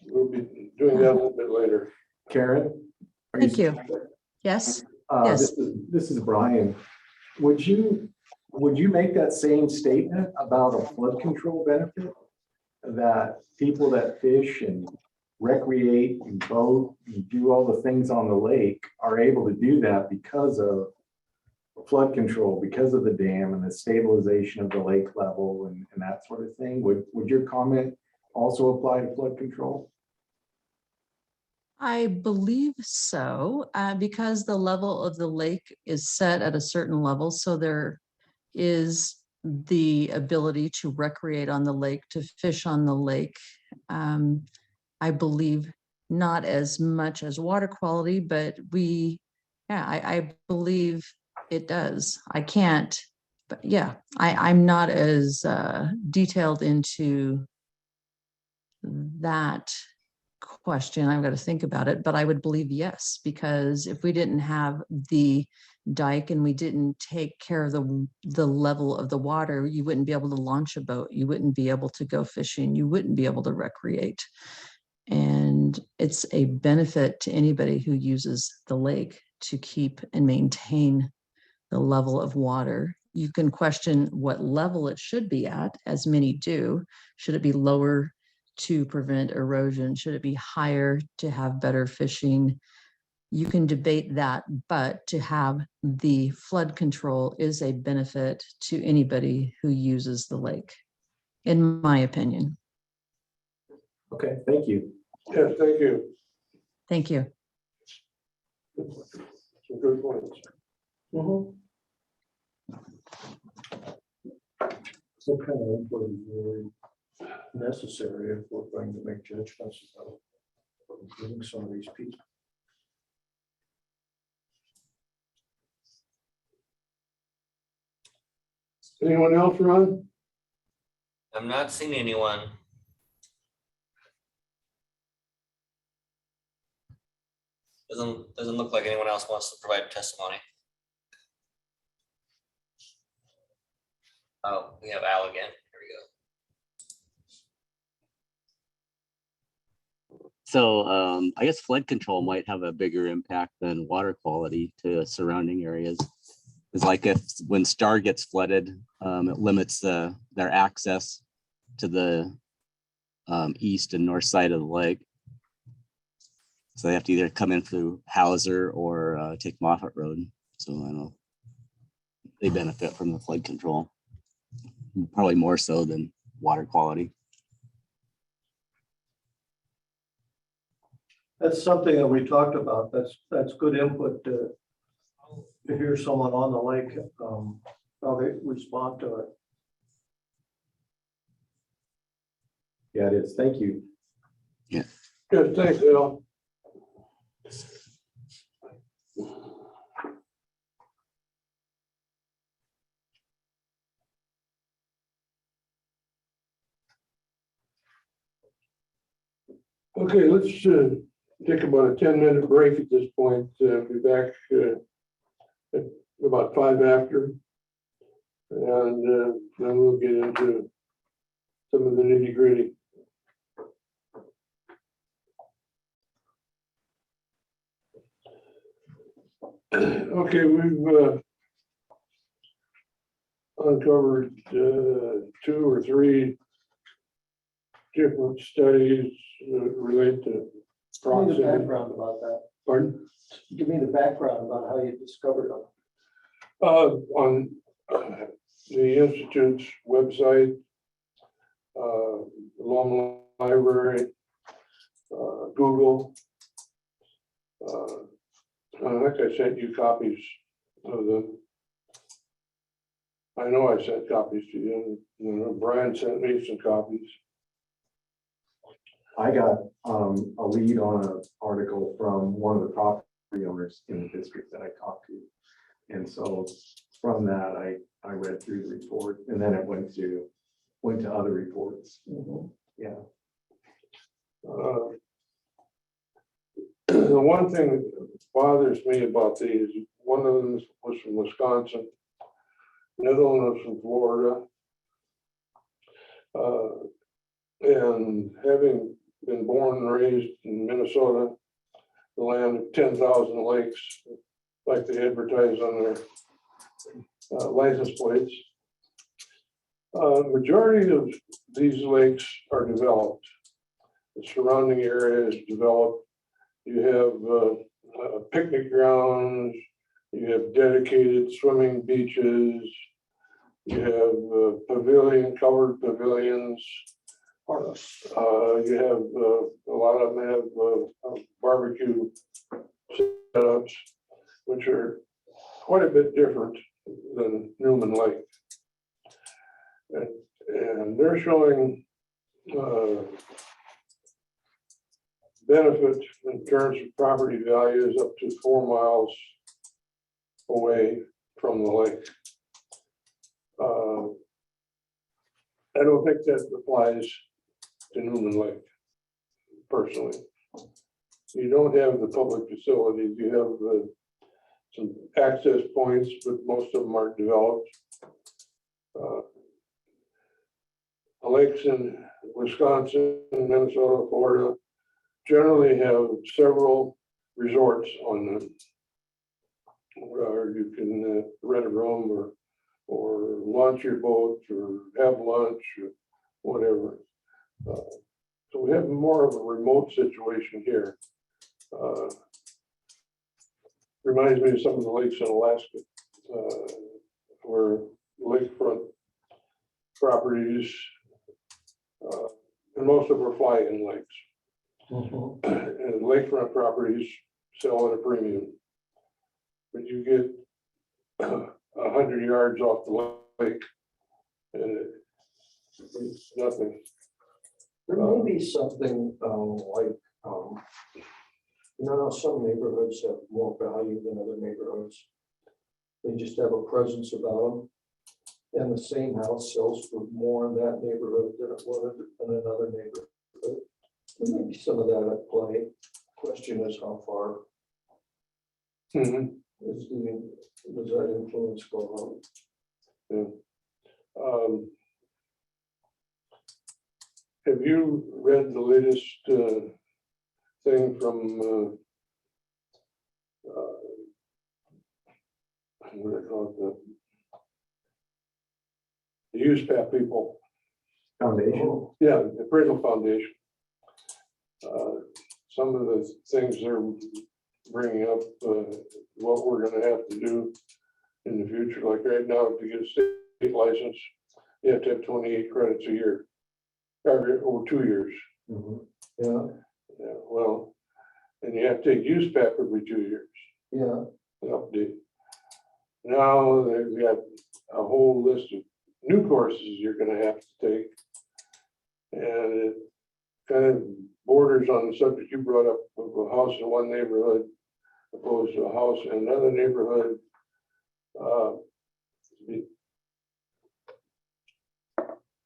we'll be doing that a little bit later. Karen? Thank you. Yes. Yes. This is Brian. Would you would you make that same statement about a flood control benefit? That people that fish and recreate and boat and do all the things on the lake are able to do that because of flood control, because of the dam and the stabilization of the lake level and that sort of thing? Would your comment also apply to flood control? I believe so, because the level of the lake is set at a certain level, so there is the ability to recreate on the lake, to fish on the lake. I believe not as much as water quality, but I believe it does. I can't, but yeah, I'm not as detailed into that question. I've got to think about it, but I would believe yes, because if we didn't have the dike and we didn't take care of the level of the water, you wouldn't be able to launch a boat, you wouldn't be able to go fishing, you wouldn't be able to recreate. And it's a benefit to anybody who uses the lake to keep and maintain the level of water. You can question what level it should be at, as many do. Should it be lower to prevent erosion? Should it be higher to have better fishing? You can debate that, but to have the flood control is a benefit to anybody who uses the lake, in my opinion. Okay, thank you. Yes, thank you. Thank you. Some good points. What kind of input is really necessary if we're going to make judgments about including some of these people? Anyone else, Ron? I'm not seeing anyone. Doesn't look like anyone else wants to provide testimony. Oh, we have Al again. Here we go. So I guess flood control might have a bigger impact than water quality to surrounding areas. It's like when Star gets flooded, it limits their access to the east and north side of the lake. So they have to either come in through Hauser or take Moffett Road. So I don't know. They benefit from the flood control, probably more so than water quality. That's something that we talked about. That's good input to hear someone on the lake, how they respond to it. Yeah, it is. Thank you. Good, thanks, Al. Okay, let's take about a 10-minute break at this point. Be back at about 5 after. And then we'll get into some of the nitty-gritty. Okay, we've uncovered 2 or 3 different studies relate to Give me the proximity. background about that. Pardon? Give me the background about how you discovered them. On the Institute's website, Long Library, Google. I think I sent you copies of them. I know I sent copies to you. Brian sent me some copies. I got a lead on an article from one of the property owners in the district that I talked to. And so from that, I read through the report, and then it went to other reports. Yeah. The one thing that bothers me about these, one of them was from Wisconsin, the other one was from Florida. And having been born and raised in Minnesota, the land of 10,000 lakes, like they advertise on license plates. Majority of these lakes are developed. The surrounding area is developed. You have picnic grounds, you have dedicated swimming beaches, you have covered pavilions. You have a lot of them have barbecue setups, which are quite a bit different than Newman Lake. And they're showing benefit in terms of property values up to 4 miles away from the lake. I don't think that applies to Newman Lake, personally. You don't have the public facilities, you have some access points, but most of them aren't developed. The lakes in Wisconsin, Minnesota, Florida generally have several resorts on them, where you can rent a room or launch your boat or have lunch or whatever. So we have more of a remote situation here. Reminds me of some of the lakes in Alaska, where lakefront properties, and most of them are fly-in lakes. And lakefront properties sell at a premium. But you get 100 yards off the lake, and it's nothing. There may be something like, some neighborhoods have more value than other neighborhoods. They just have a presence about them. And the same house sells for more in that neighborhood than it would in another neighborhood. There may be some of that at play. Question is how far does that influence go on? Yeah. Have you read the latest thing from what do they call it? The USPAP people. Foundation. Yeah, the Appraisal Foundation. Some of the things they're bringing up, what we're going to have to do in the future. Like right now, to get a state license, you have to have 28 credits a year, or over 2 years. Yeah, Yeah, well, and you have to take USPAP every 2 years. yeah. Update. Now they've got a whole list of new courses you're going to have to take, and it kind of borders on the subject you brought up of a house in one neighborhood opposed to a house in another neighborhood.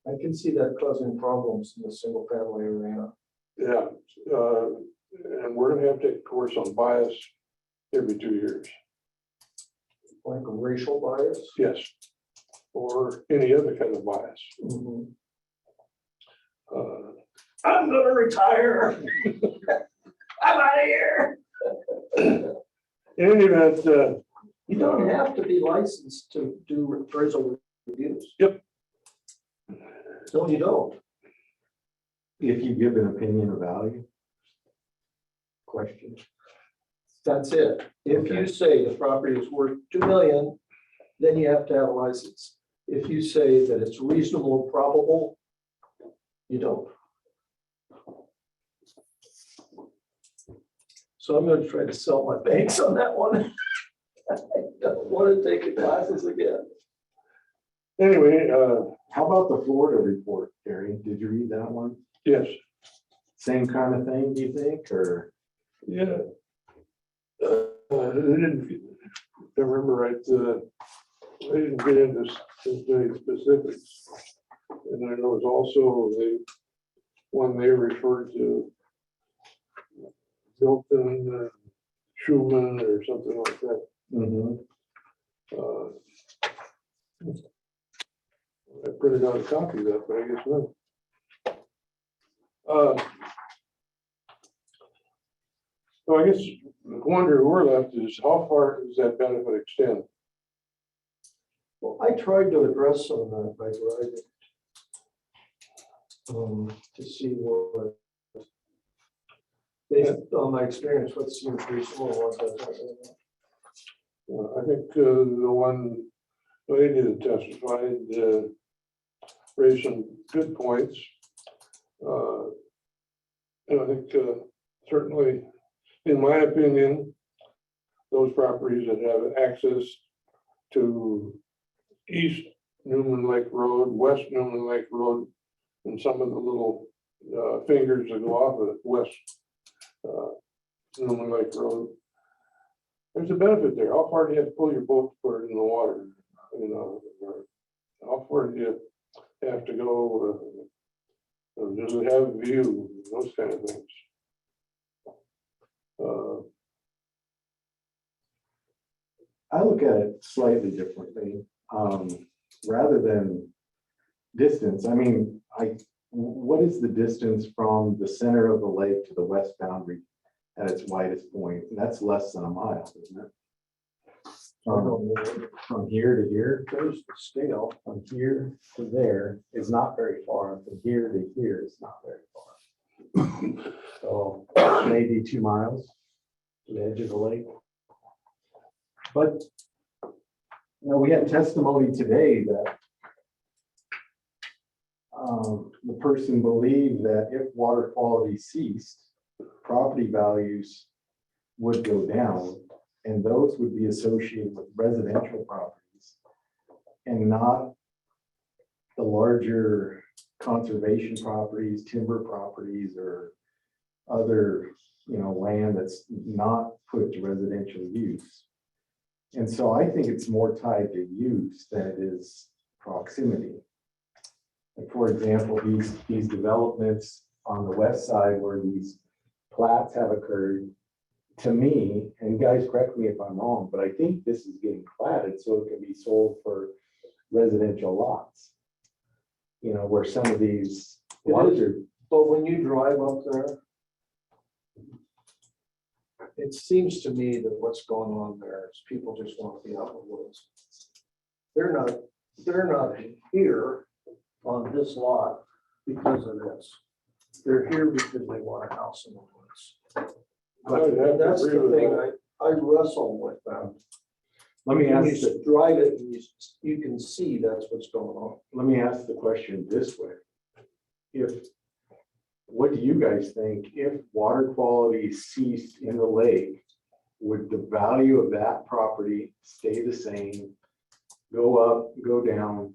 I can see that causing problems in the single family arena. Yeah, and we're going to have to take a course on bias every 2 years. Like a racial bias. Yes, or any other kind of bias. I'm gonna retire. I'm out of here. In any event, You don't have to be licensed to do appraisal reviews. Yep. No, you don't. If you give an opinion of value. Question. That's it. If you say the property is worth 2 million, then you have to have a license. If you say that it's reasonable, probable, you don't. So I'm going to try to sell my banks on that one. I don't want to take the classes again. anyway, How about the Florida report, Gary? Did you read that one? yes, Same kind of thing, do you think, or? yeah. I didn't, if I remember right, I didn't get into any specifics. And there was also the one they referred to, Milton, Schumann, or something like that. I printed out a copy of that, but I guess not. So I guess the wonder we're left is how far does that benefit extend? Well, I tried to address some of that by driving. To see what, based on my experience, what seems reasonable, what doesn't. I think the one lady that testified raised some good points. And I think certainly, in my opinion, those properties that have access to East Newman Lake Road, West Newman Lake Road, and some of the little fingers that go off of West Newman Lake Road. There's a benefit there. How far do you have to pull your boat to put it in the water? You know, or how far do you have to go? Does it have a view? Those kind of things. I look at it slightly differently. Rather than distance, I mean, what is the distance from the center of the lake to the west boundary at its widest point? And that's less than a mile, isn't it? From here to here, there's the scale. From here to there is not very far. From here to here is not very far. So maybe 2 miles to the edge of the lake. But you know, we had testimony today that the person believed that if water quality ceased, property values would go down, and those would be associated with residential properties and not the larger conservation properties, timber properties, or other, you know, land that's not put to residential use. And so I think it's more tied to use than it is proximity. Like, for example, these developments on the west side where these plats have occurred, to me, and guys correct me if I'm wrong, but I think this is getting platted so it can be sold for residential lots. You know, where some of these larger. But when you drive up there, it seems to me that what's going on there is people just want to be out in the woods. They're not here on this lot because of this. They're here because they want a house in the woods. But that's the thing, I wrestle with that. Let me When ask, you drive it, and you can see that's what's going on. let me ask the question this way. What do you guys think, if water quality ceased in the lake, would the value of that property stay the same, go up, go down?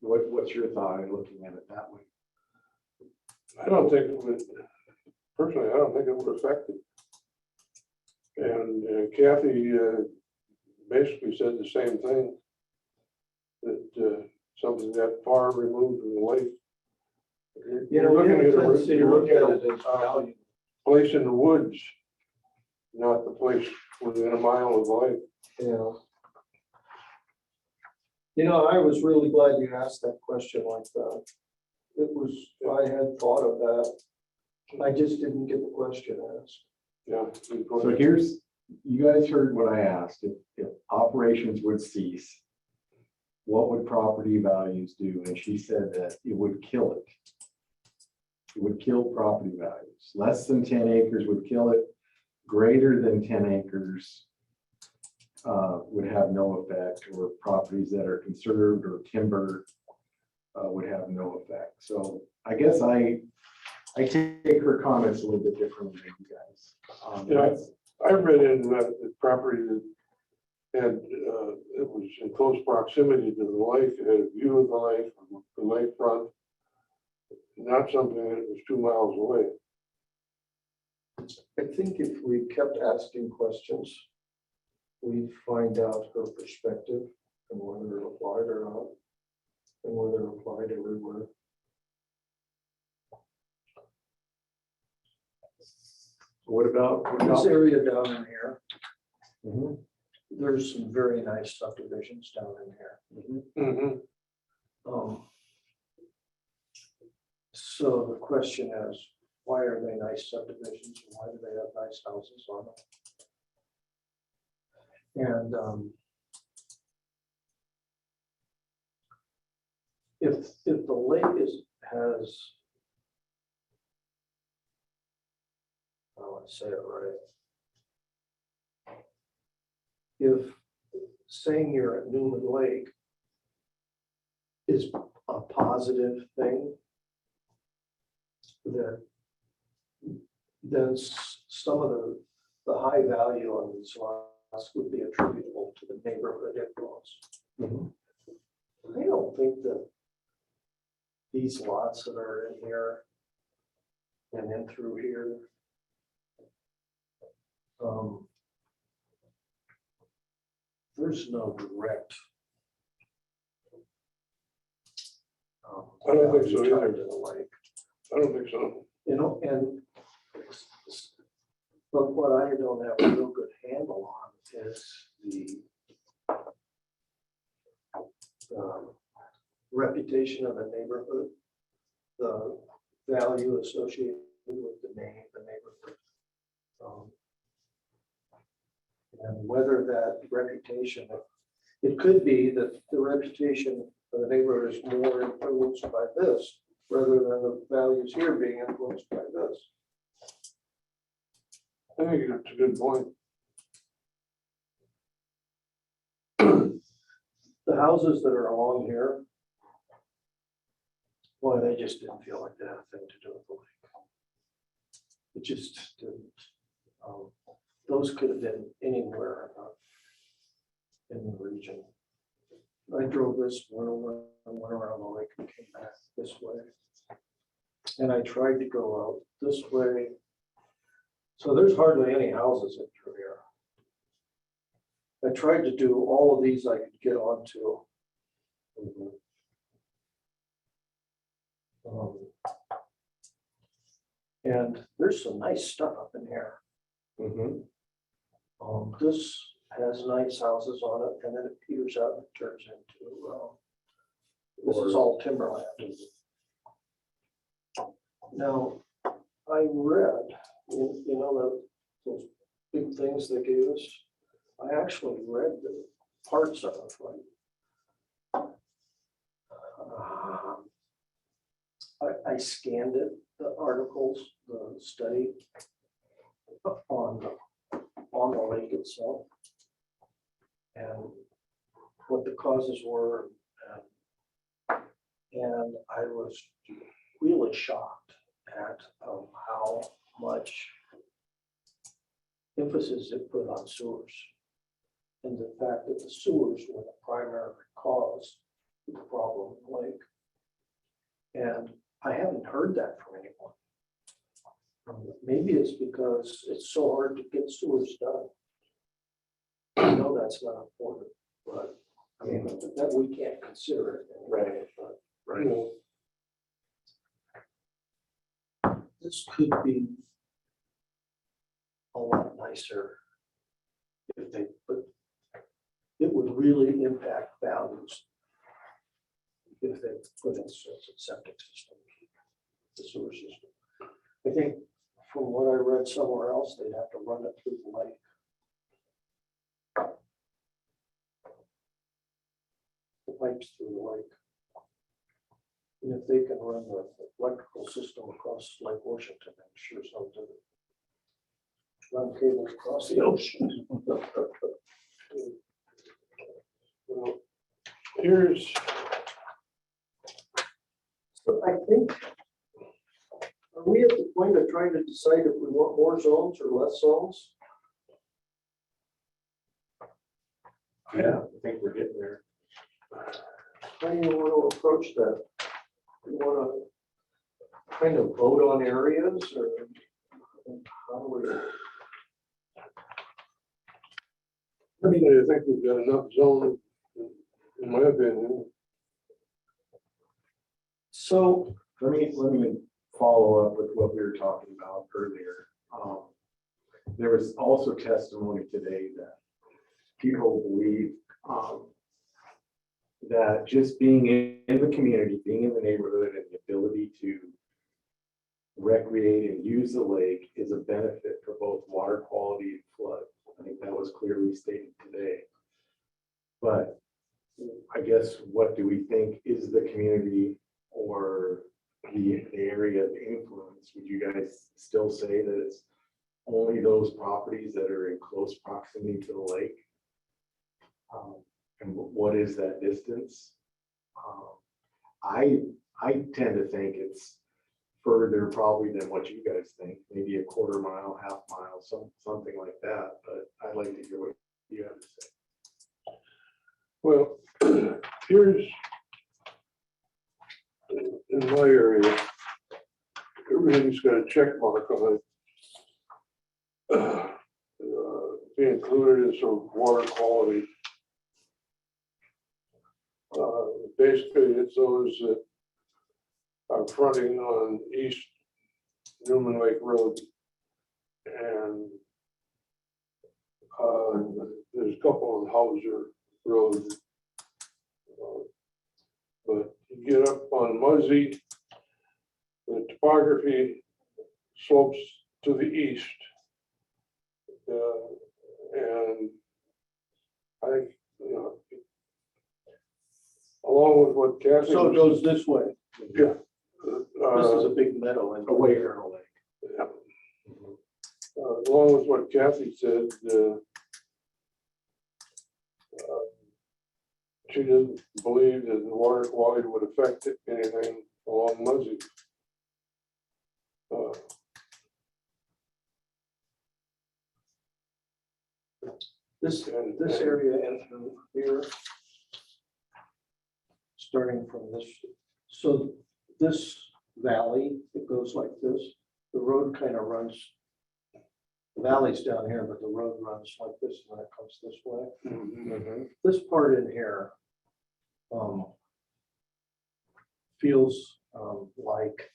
What's your thought in looking at it that way? I don't think it would, personally, I don't think it would affect it. And Kathy basically said the same thing, that something that far removed from the lake. You're looking at a place in the woods, not the place within a mile of the lake. Yeah. You know, I was really glad you asked that question like that. It was, I had thought of that. I just didn't get the question asked. Yeah. So here's, you guys heard what I asked. If operations would cease, what would property values do? And she said that it would kill it. It would kill property values. Less than 10 acres would kill it. Greater than 10 acres would have no effect, or properties that are conserved or timber would have no effect. So I guess I take her comments a little bit differently than you guys. Yeah, I read into that the property that had, it was in close proximity to the lake, it had a view of the lakefront, not something that was 2 miles away. I think if we kept asking questions, we'd find out her perspective and whether it applied or not, and whether it applied everywhere. What about This area down in here, Mhm. there's some very nice subdivisions down in here. Mm-hmm. So the question is, why are they nice subdivisions? And why do they have nice houses on them? And if the lake has, I want to say it right. If saying you're at Newman Lake is a positive thing, then some of the high value on these lots would be attributable to the neighborhood influence. I don't think that these lots that are in here and in through here, there's no direct. I don't think so value tied either. to the lake. I don't think so. You know, and but what I don't have a real good handle on is the reputation of the neighborhood, the value associated with the name, the neighborhood. And whether that reputation, it could be that the reputation of the neighborhood is more influenced by this rather than the values here being influenced by this. I think that's a good point. The houses that are along here, boy, they just didn't feel like they had a thing to do with the lake. It just didn't. Those could have been anywhere in the region. I drove this one over and went around the lake and came back this way. And I tried to go out this way. So there's hardly any houses in through here. I tried to do all of these I could get onto. And there's some nice stuff up in here. This has nice houses on it, and then it peters out and turns into, this is all timberland. Now, I read, you know, those big things they gave us. I actually read the parts of it, like, I scanned it, the articles, the study on the lake itself, and what the causes were, and I was really shocked at how much emphasis it put on sewers, and the fact that the sewers were the primary cause of the problem in the lake. And I haven't heard that from anyone. Maybe it's because it's so hard to get sewers done. I know that's not important, but I mean, that we can't consider it. Right. But, Right. you know, this could be a lot nicer if they, but it would really impact values if they put in a septic system, the sewer system. I think from what I read somewhere else, they'd have to run it through the lake. The pipes through the lake. And if they can run the electrical system across Lake Washington, I'm sure some do. Run cables across the ocean. Well, here's, So I think, are we at the point of trying to decide if we want more zones or less zones? Yeah, I think we're getting there. How do you want to approach that? You want to kind of vote on areas, or how do we? I mean, I think we've got enough zone, in my opinion. So, Let me follow up with what we were talking about earlier. There was also testimony today that people believe that just being in the community, being in the neighborhood, and the ability to recreate and use the lake is a benefit for both water quality and flood. I think that was clearly stated today. But I guess, what do we think is the community or the area of influence? Would you guys still say that it's only those properties that are in close proximity to the lake? And what is that distance? I tend to think it's further probably than what you guys think, maybe a quarter mile, half mile, something like that, but I'd like to hear what you have to say. Well, here's, in my area, everything's got a check mark on it. Be included as some water quality. Basically, it's those that are fronting on East Newman Lake Road. And there's a couple on Hauser Road. But you get up on Muzzy, the topography slopes to the east. And I think, you know, along with what Kathy. So it goes this way. Yeah. This is a big meadow and Away from the lake. Yeah. Along with what Kathy said, she didn't believe that the water quality would affect anything along Muzzy. this area and through here. Starting from this, so this valley, it goes like this. The road kind of runs, the valley's down here, but the road runs like this when it comes this way. This part in here feels like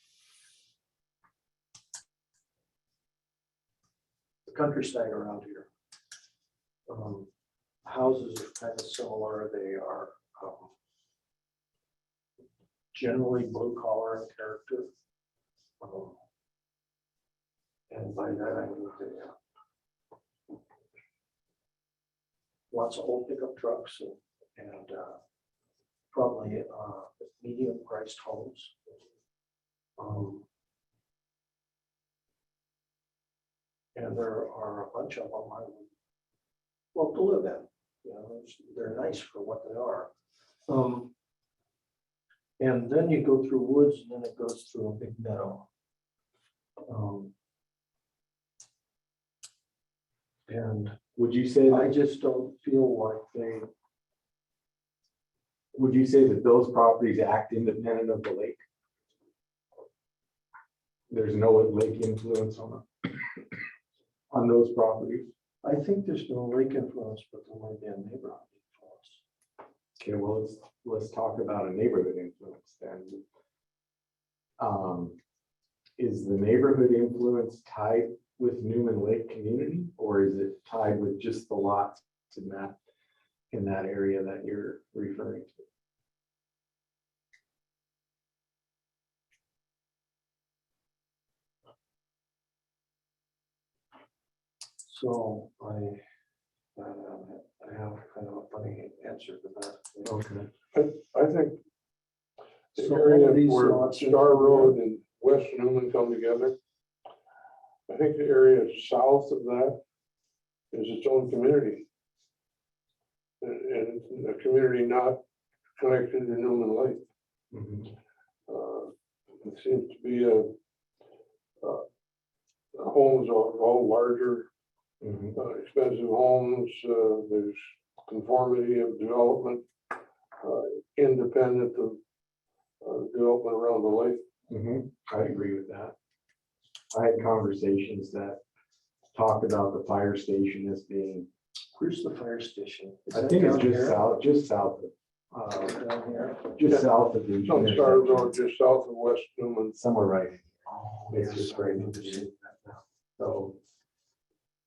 the countryside around here. Houses are kind of similar. They are generally blue collar in character. And by that I mean lots of old pickup trucks and probably medium priced homes. And there are a bunch of them I would love to live in. You know, they're nice for what they are. And then you go through woods and then it goes through a big meadow. And Would you say I that, just don't feel like would you say that those properties act independent of the lake? There's no lake influence on those properties? I think there's no lake influence, but there might be a neighborhood influence. Okay, well, let's talk about a neighborhood influence then. Is the neighborhood influence tied with Newman Lake community, or is it tied with just the lots in that area that you're referring to? So I have kind of a funny answer to that. Okay. I think the So all area of these where lots in Star here- Road and West Newman come together, I think the area south of that is its own community. And a community not connected to Newman Lake. Mhm. It seems to be homes are all larger, Mhm. expensive homes. There's conformity of development, independent of development around the lake. Mhm. I agree with that. I had conversations that talked about the fire station as being, Where's the fire station? Is I that think it's down just here? south of, Down here. just south of the. It's on Star Road, just south of West Newman. Somewhere right. It's just right into the. So,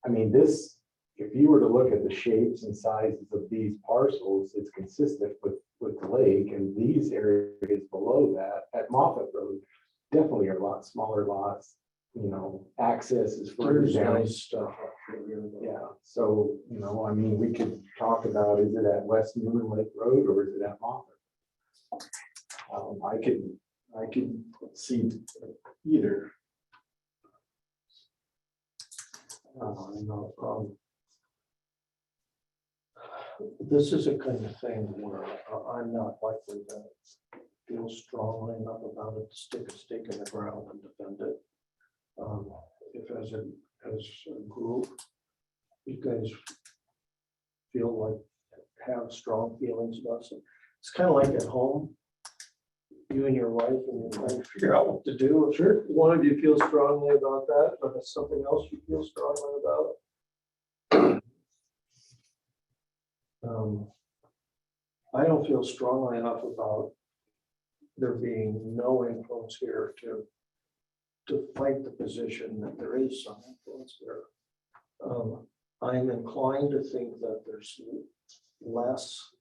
I mean, this, if you were to look at the shapes and sizes of these parcels, it's consistent with the lake, and these areas below that at Moffett Road definitely are a lot smaller lots, access is further There's down. nice stuff up here. Yeah, so, I mean, we could talk about, is it at West Newman Lake Road or is it at Moffett? I could see either. This is a kind of thing where I'm not likely to feel strongly enough about it to stick a stake in the ground and defend it. If as a group, you guys feel like have strong feelings about it. It's kind of like at home. You and your wife and you're trying to figure out what to do. Sure. One of you feels strongly about that, but it's something else you feel strongly about. I don't feel strongly enough about there being no influence here to fight the position that there is some influence there. I'm inclined to think that there's less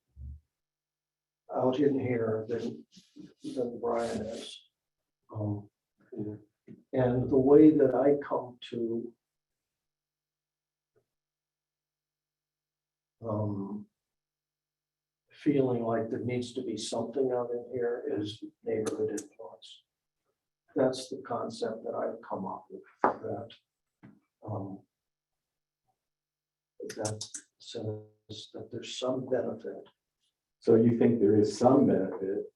out in here than Brian is. And the way that I come to feeling like there needs to be something out in here is neighborhood influence. That's the concept that I've come up with, that says that there's some benefit. So you think there is some benefit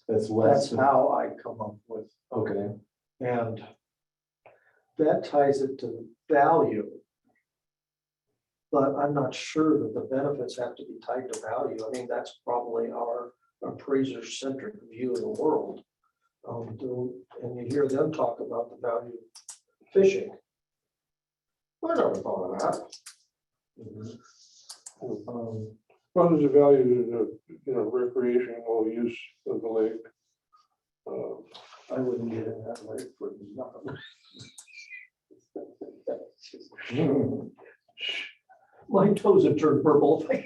that's less? That's how I come up with. Okay. And that ties it to value. But I'm not sure that the benefits have to be tied to value. I mean, that's probably our appraiser-centric view of the world. And you hear them talk about the value of fishing. I never thought of that. What is the value of recreational use of the lake? I wouldn't get in that lake for nothing. My toes have turned purple. Give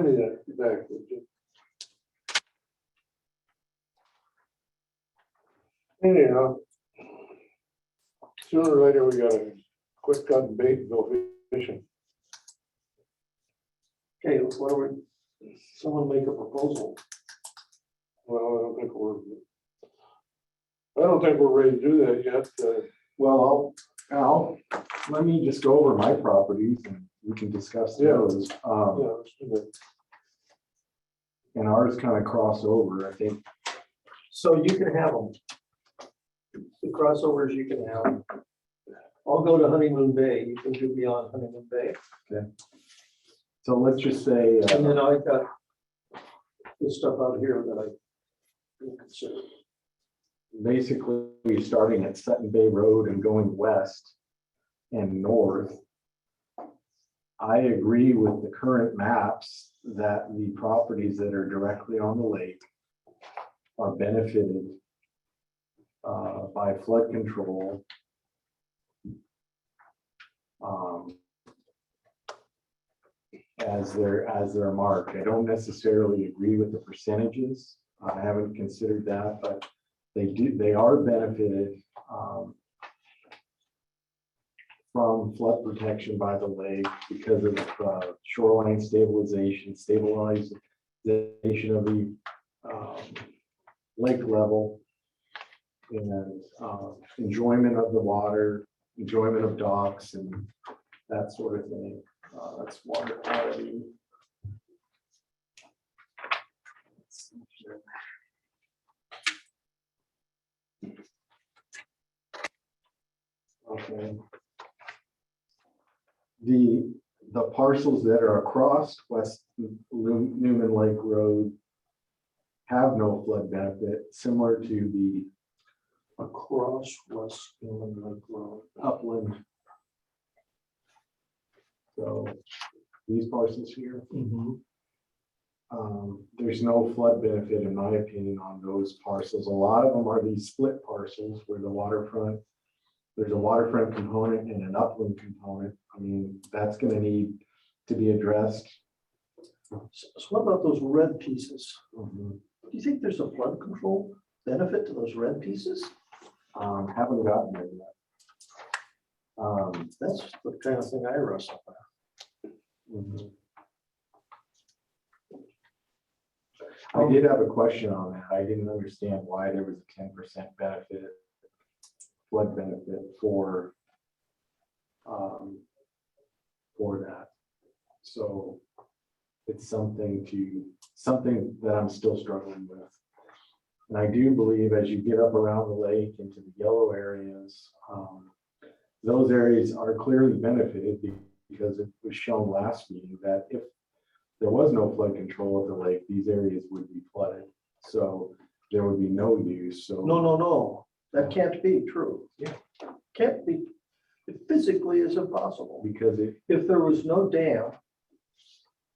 me that back. Would you? Anyhow, sooner or later, we gotta quit cutting bait and go fishing. Okay, what are we, someone make a proposal. Well, I don't think we're ready to do that yet. Well, let me just go over my properties and we can discuss those. Let's do that. And ours kind of cross over, I think. So you can have them. The crossovers you can have. I'll go to Honeymoon Bay. You think you'll be on Honeymoon Bay? Okay. So let's just say. And then I've got this stuff out here that I can consider. Basically, starting at Sutton Bay Road and going west and north. I agree with the current maps that the properties that are directly on the lake are benefited by flood control. As they're marked. I don't necessarily agree with the percentages. I haven't considered that, but they are benefited from flood protection by the lake because of shoreline stabilization of the lake level, and enjoyment of the water, enjoyment of docks, and that sort of thing. That's water quality. Okay. The parcels that are across West Newman Lake Road have no flood benefit, similar to the Across West Newman Lake Road. upland. So these parcels here, there's no flood benefit, in my opinion, on those parcels. A lot of them are these split parcels where the waterfront, there's a waterfront component and an upland component. I mean, that's going to need to be addressed. So what about those red pieces? Do you think there's a flood control benefit to those red pieces? Haven't gotten there yet. That's the kind of thing I wrestle with. Mhm. I did have a question on that. I didn't understand why there was a 10% benefit, flood benefit for that. So it's something that I'm still struggling with. And I do believe as you get up around the lake into the yellow areas, those areas are clearly benefited because it was shown last meeting that if there was no flood control of the lake, these areas would be flooded. So there would be no use. So No, that can't be true. Yeah. Can't be, it physically is impossible. because If there was no dam,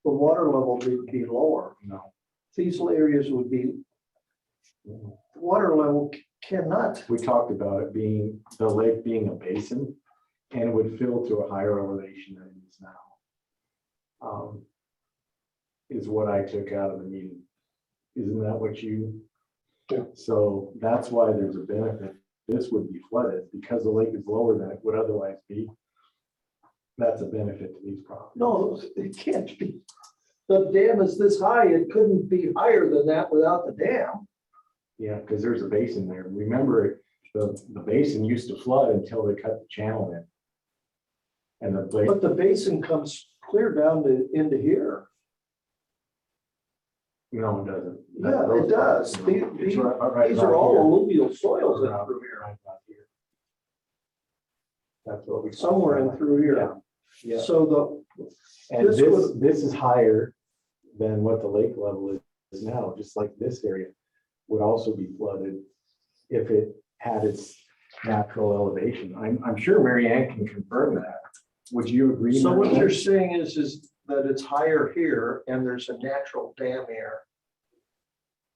the water level would be lower. no, These areas would be, water level cannot. we talked about it being, the lake being a basin and it would fill to a higher elevation than it is now. Is what I took out of the meeting. Isn't that what you? Yeah. So that's why there's a benefit. This would be flooded because the lake is lower than it would otherwise be. That's a benefit to these properties. No, it can't be. The dam is this high, it couldn't be higher than that without the dam. Yeah, because there's a basin there. Remember, the basin used to flood until they cut the channel in. And the lake, But the basin comes clear down to into here. no, it doesn't. Yeah, it does. It's These right are about all here. alluvial soils in Right through here, about here. That's what we. somewhere in through here. Yeah. So And This this is higher than what the lake level is now, just like this area would also be flooded if it had its natural elevation. I'm sure Mary Ann can confirm that. Would you agree? so what Mary Ann? you're saying is that it's higher here and there's a natural dam here.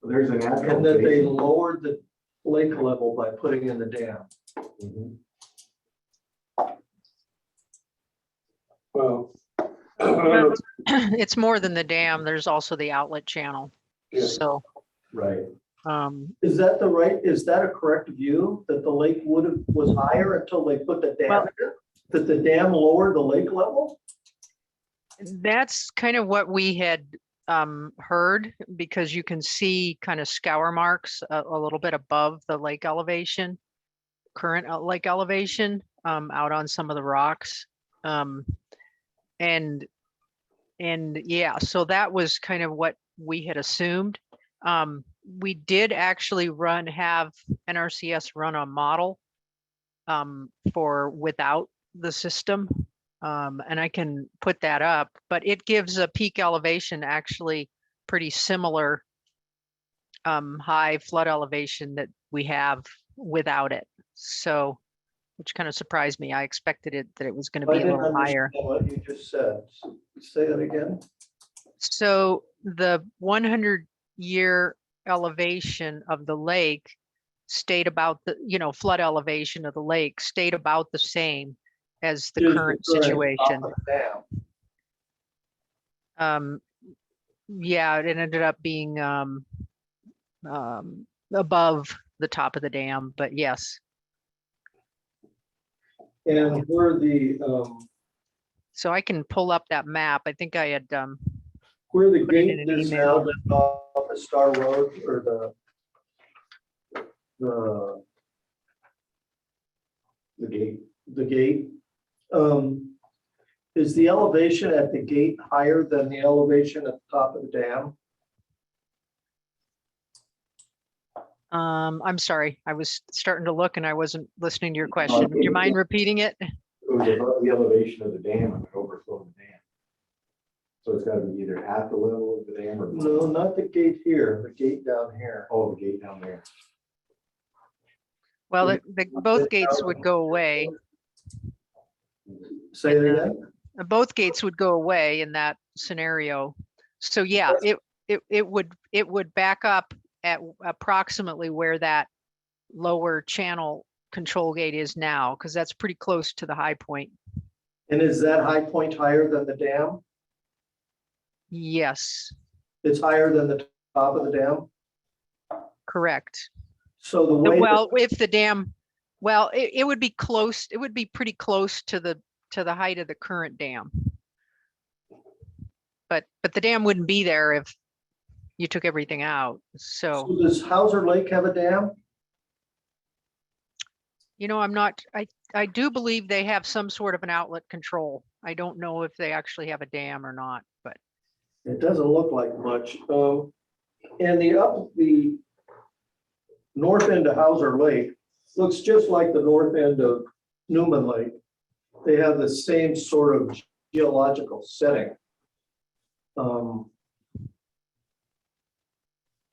There's a natural. And that they basin. lowered the lake level by putting in the dam. Mhm. Well, It's more than the dam. There's also the outlet channel. yeah, So, Right. Is that a correct view that the lake was higher until they put the dam Well- in? That the dam lowered the lake level? that's kind of what we had heard, because you can see kind of scour marks a little bit above the lake elevation, current lake elevation, out on some of the rocks. And yeah, so that was kind of what we had assumed. We did actually have NRCS run a model for without the system. And I can put that up, but it gives a peak elevation actually pretty similar high flood elevation that we have without it. So, which kind of surprised me. I expected that it was going to I be a didn't little higher. understand what you just said. Say that again. So the 100-year elevation of the lake stayed about the, flood elevation of the lake stayed about the same as the Is current top situation. of the dam. Yeah, it ended up being above the top of the dam, but yes. And where the So I can pull up that map. I think I had Where the Put it gate in an is email. held off the Star Road or the gate, is the elevation at the gate higher than the elevation at the top of the dam? I'm sorry, I was starting to look and I wasn't listening to your question. Would you mind repeating it? It was above the elevation of the dam and it overflowed the dam. So it's got to be either at the level of the dam or. No, not the gate here, the gate down here. Oh, the gate down there. Well, both gates would go away. Say that again? Both gates would go away in that scenario. So yeah, it would back up at approximately where that lower channel control gate is now, because that's pretty close to the high point. And is that high point higher than the dam? Yes, It's higher than the top of the dam? correct. So the way. Well, if the dam, well, it would be close, it would be pretty close to the height of the current dam. But the dam wouldn't be there if you took everything out. So, So does Hauser Lake have a dam? you know, I do believe they have some sort of an outlet control. I don't know if they actually have a dam or not, but It doesn't look like much. And the north end of Hauser Lake looks just like the north end of Newman Lake. They have the same sort of geological setting.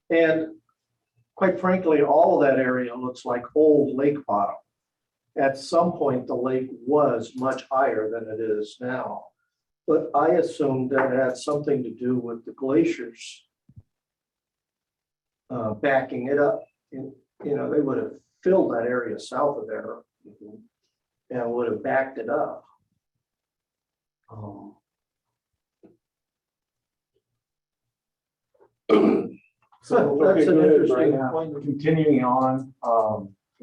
And quite frankly, all of that area looks like old lake bottom. At some point, the lake was much higher than it is now. But I assumed that it had something to do with the glaciers backing it up. And, you know, they would have filled that area south of there and would have backed it up. So that's an interesting point. Continuing on,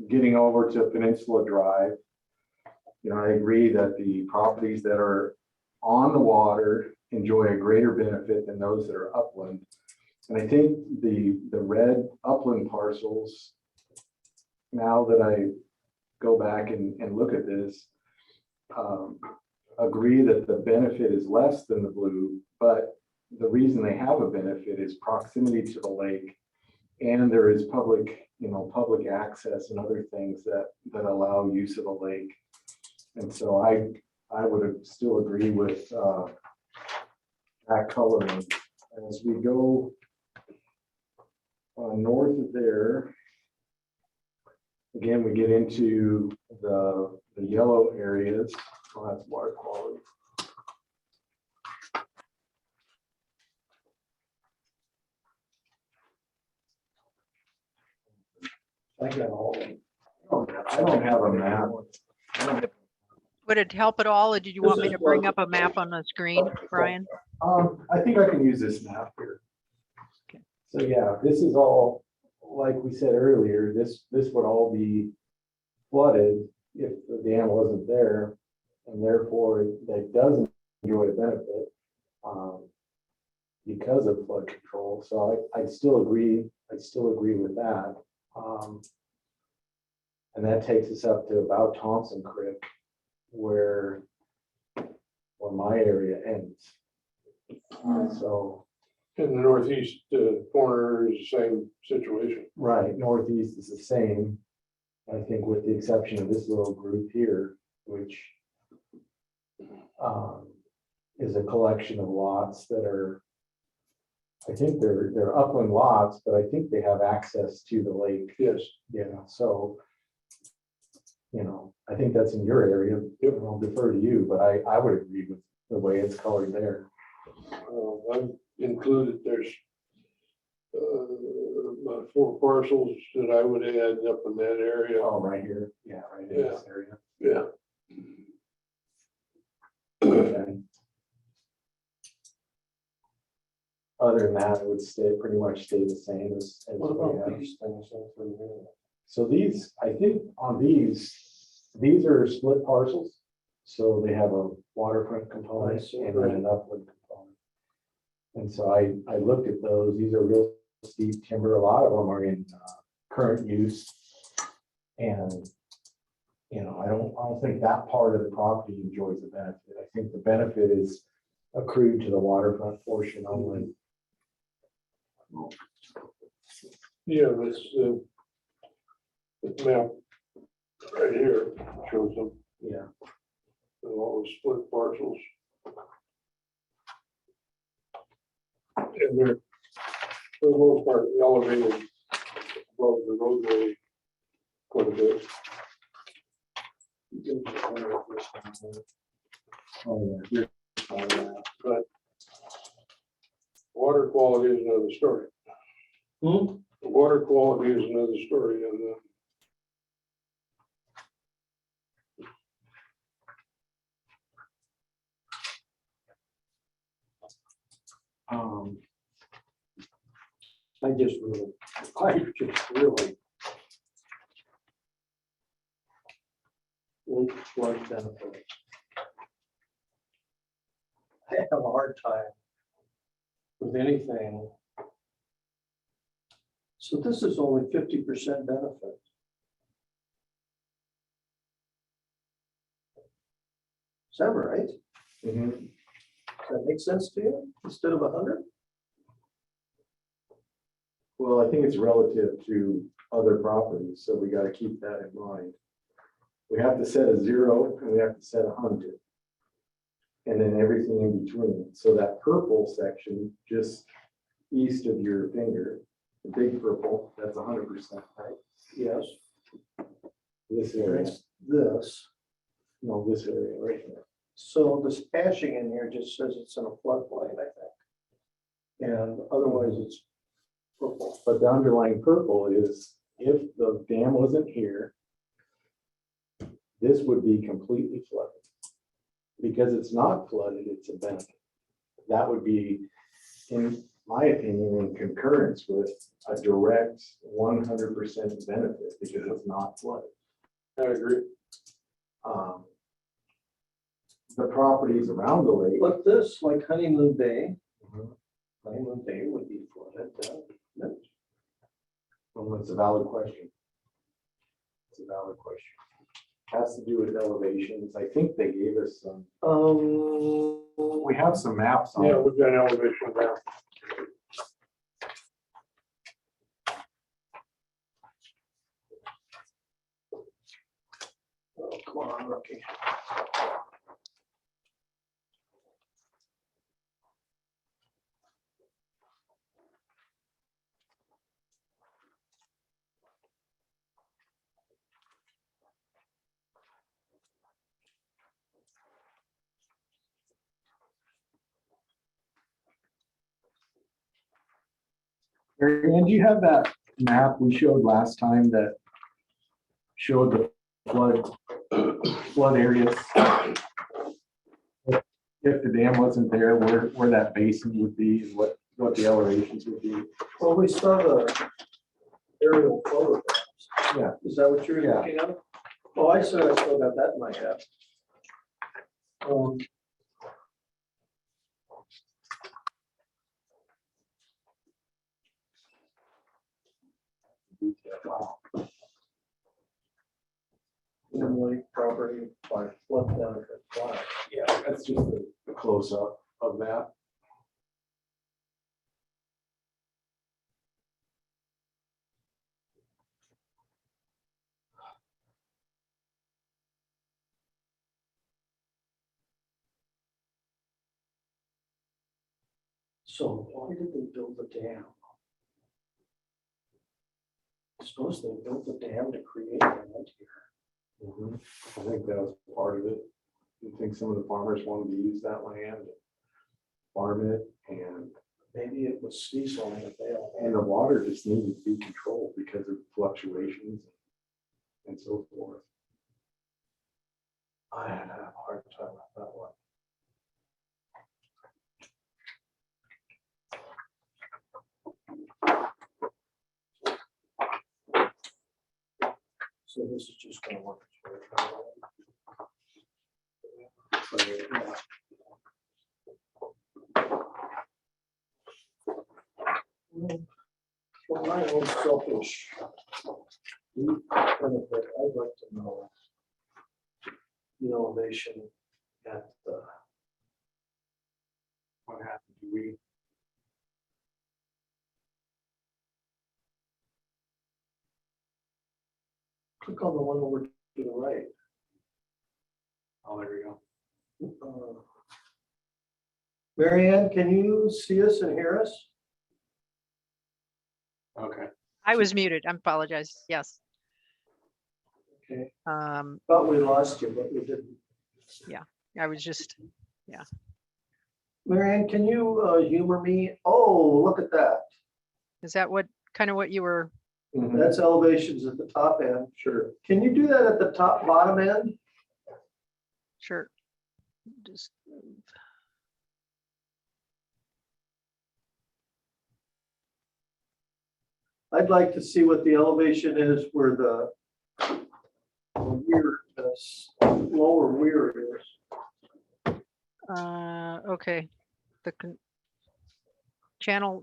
getting over to Peninsula Drive. You know, I agree that the properties that are on the water enjoy a greater benefit than those that are upland. And I think the red upland parcels, now that I go back and look at this, agree that the benefit is less than the blue, but the reason they have a benefit is proximity to the lake, and there is public access and other things that allow use of the lake. And so I would still agree with that coloring. As we go north of there, again, we get into the yellow areas. Oh, that's water quality. I got all of them. I don't have a map. would it help at all? Or did you want me This to is bring what- up a map on the screen, Brian? I think I can use this map here. Okay. So yeah, this is all, like we said earlier, this would all be flooded if the dam wasn't there, and therefore that doesn't enjoy a benefit because of flood control. So I still agree with that. And that takes us up to about Thompson Creek, where my area ends. So, In the northeast corner is the same situation. right, northeast is the same. I think with the exception of this little group here, which is a collection of lots that are, I think they're upland lots, but I think they have access to the lake. Yes. Yeah, so, you know, I think that's in your area. I'll defer to you, but I would agree with the way it's colored there. I've included, there's about 4 parcels that I would add up in that area. Oh, right here. Yeah, right in this area. Yeah. Okay. Other than that, it would pretty much stay the same as. What we about have. these things? So these, I think on these are split parcels. So they have a waterfront component and then an upland component. And so I looked at those. These are real steep timber. A lot of them are in current use. And, you know, I don't think that part of the property enjoys the benefit. I think the benefit is accrued to the waterfront portion only. Yeah, this map right here shows them, Yeah. all the split parcels. And they're, for the most part, elevated above the roadway quite a bit. Oh, yeah. But water quality is another story. Hmm? The water quality is another story, and I just really Lake flood benefit. I have a hard time with anything. So this is only 50% benefit. Is that right? Mhm. Does that make sense to you? Instead of 100? Well, I think it's relative to other properties, so we gotta keep that in mind. We have to set a 0 and we have to set 100. And then everything in between. So that purple section, just east of your finger, the big purple, that's 100%, right? Yes. This area, It's this. no, this area right here. So this hashing in here just says it's in a floodplain, I think. And otherwise it's purple. But the underlying purple is if the dam wasn't here, this would be completely flooded. Because it's not flooded, it's a benefit. That would be, in my opinion, in concurrence with a direct 100% benefit because it's not flooded. I agree. The properties around the lake. Look, this, like Honeymoon Bay, Mhm. Honeymoon Bay would be flooded. Well, it's a valid question. It's a valid question. Has to do with elevations. I think they gave us some, we have some maps on. Yeah, we've got an elevation there. Oh, come on, rookie. And do you have that map we showed last time that showed the flood areas? If the dam wasn't there, where that basin would be, and what the elevations would be? Well, we saw the aerial photographs. Yeah. Is that what you're Yeah. looking at? Oh, I still got that in my head. Wow. Lake property by flood benefit. Wow. Yeah, that's just a close-up of that. So why did they build the dam? I suppose they built the dam to create land here. Mhm. I think that was part of it. I think some of the farmers wanted to use that land, farm it, and Maybe it was seasonally available. the water just needed to be controlled because of fluctuations and so forth. I had a hard time with that one. So this is just gonna work. For my own selfish benefit, I'd like to know the elevation at the, What happened? Do we? click on the one over to the right. Oh, there we go. Mary Ann, can you see us and hear us? Okay. I was muted. I apologize. Yes. Okay, Um, thought we lost you, but we didn't. I was just, Mary Ann, can you humor me? Oh, look at that. is that what, kind of what you were, Mhm. That's elevations at the top end. Sure. Can you do that at the top bottom end? sure. Just, I'd like to see what the elevation is where the where we're lower weir is. Okay. The channel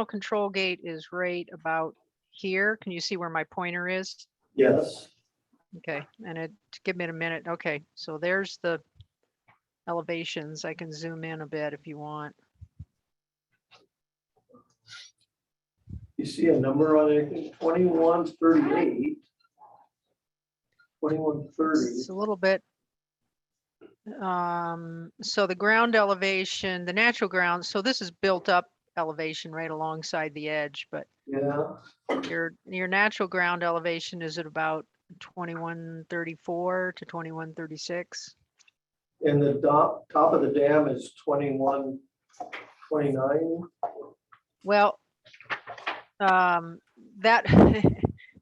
control gate is right about here. Can you see where my pointer is? Yes. Okay, and give me a minute. Okay, so there's the elevations. I can zoom in a bit if you want. You see a number on it, 2138. 2130. It's a little bit. So the ground elevation, the natural ground, so this is built up elevation right alongside the edge, but Yeah. your natural ground elevation is at about 2134 to 2136. And the top of the dam is 2129. Well, that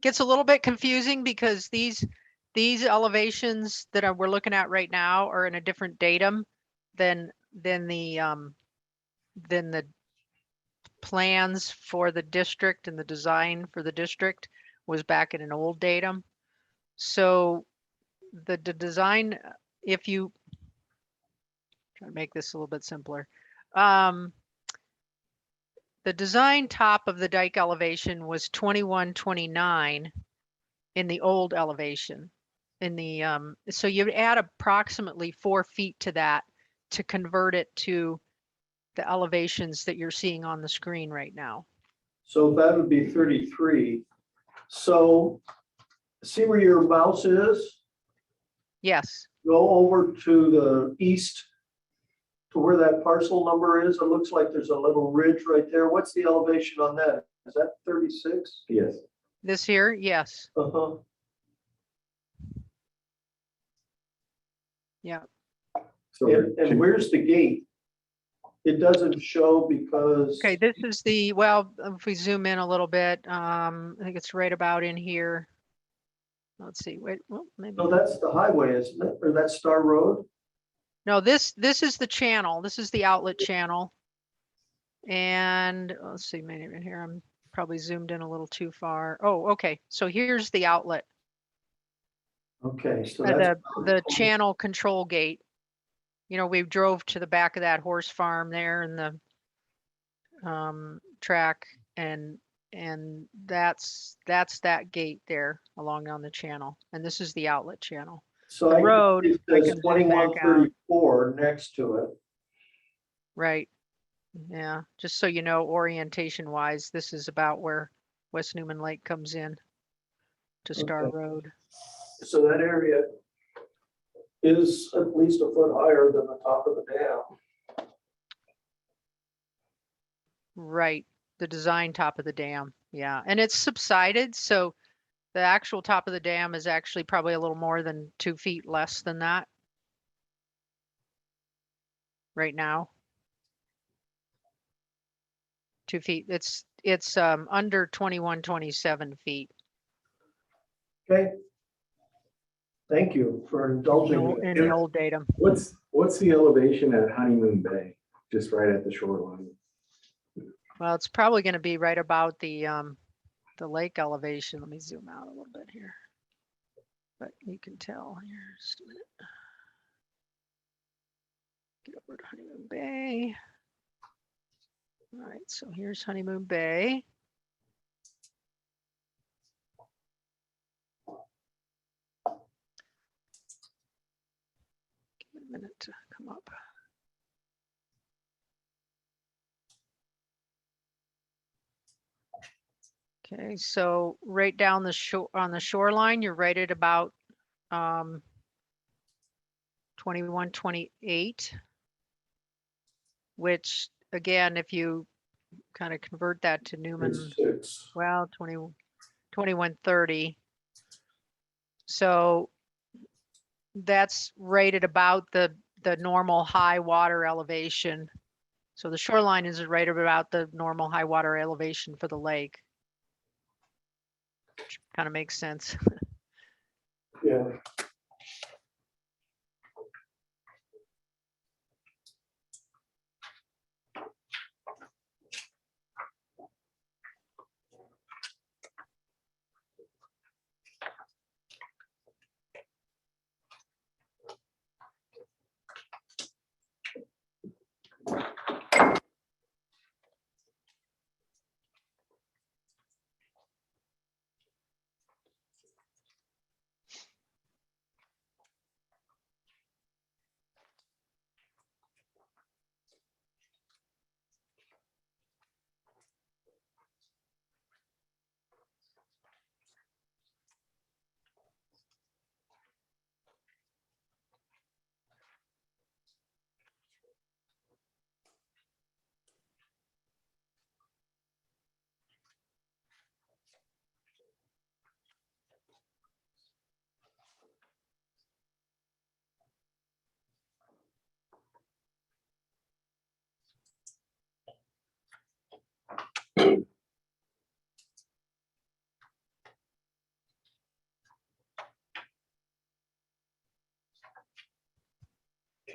gets a little bit confusing because these elevations that we're looking at right now are in a different datum than the plans for the district, and the design for the district was back in an old datum. So the design, if you try to make this a little bit simpler, the design top of the dike elevation was 2129 in the old elevation. In the so you'd add approximately 4 feet to that to convert it to the elevations that you're seeing on the screen right now. So that would be 33. So see where your mouse is? Yes. Go over to the east to where that parcel number is. It looks like there's a little ridge right there. What's the elevation on that? Is that 36? Yes. This here, yes. Uh-huh. Yeah. So And where's the gate? It doesn't show because. Okay, this is the, well, if we zoom in a little bit, I think it's right about in here. Let's see, wait, well, maybe. No, that's the highway, isn't it? Or that's Star Road? No, this is the channel. This is the outlet channel. And let's see, maybe in here, I'm probably zoomed in a little too far. Oh, okay. So here's the outlet, Okay, so that's. the channel control gate. You know, we drove to the back of that horse farm there in the track, and that's that gate there along on the channel. And this is the outlet channel. So The I can road, see it I says can zoom back out. 2134 next to it. Right. Yeah, just so you know, orientation wise, this is about where West Newman Lake comes in to Star Okay. Road. So that area is at least a foot higher than the top of the dam. Right, the design top of the dam. Yeah, and it's subsided, so the actual top of the dam is actually probably a little more than 2 feet less than that right now. 2 feet. It's under 2127 feet. Okay. Thank you for indulging me. In the old datum. What's the elevation at Honeymoon Bay? Just right at the shoreline. Well, it's probably going to be right about the lake elevation. Let me zoom out a little bit here, but you can tell here. Just a minute. Get over to Honeymoon Bay. All right, so here's Honeymoon Bay. Give it a minute to come up. Okay, so right down the shore on the shoreline, you're right at about 2128, which again, if you kind of convert that to Newman, well, 2130. So that's right at about the normal high water elevation. So the shoreline is right about the normal high water elevation for the lake. Which kind of makes sense. Yeah.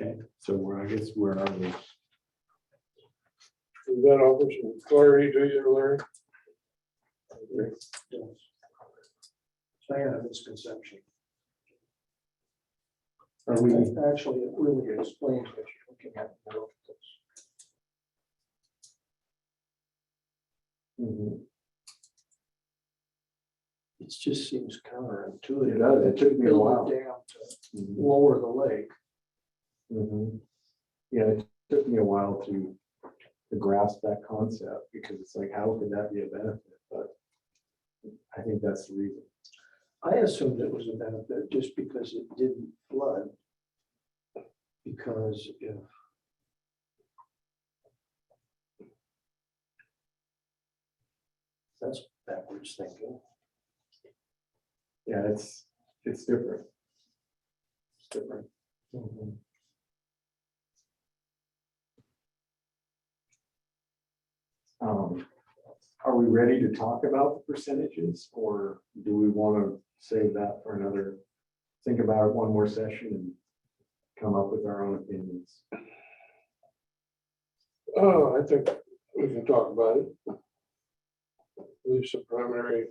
Okay, so I guess where are we? Does that offer some clarity to you, Larry? I had a misconception. Are we, Actually, it really explains what you're looking at. Mhm. It just seems counterintuitive. It does. It took me a Build while. dam to Mhm. lower the lake. Mhm. Yeah, it took me a while to grasp that concept, because it's like, how could that be a benefit? But I think that's the reason. I assumed it was a benefit just because it didn't flood. Because if that's backwards thinking. Yeah, it's different. It's different. Are we ready to talk about the percentages, or do we want to save that for another, think about it one more session and come up with our own opinions? Oh, I think we can talk about it. Leave some primary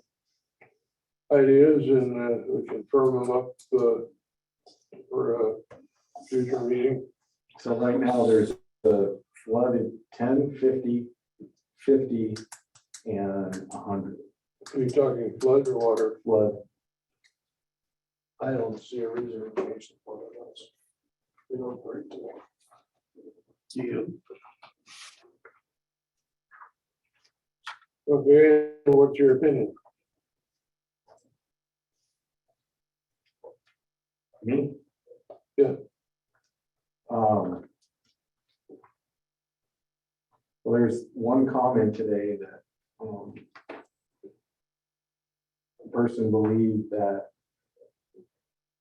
ideas, and we can firm them up for a future meeting. So right now, there's the flooded 10, 50, 50, and 100 Are you talking flood or water? flood. I don't see a reason to change the formulas. They don't break to me. Do you? Okay, what's your opinion? Me? Yeah. Well, there's one comment today that a person believed that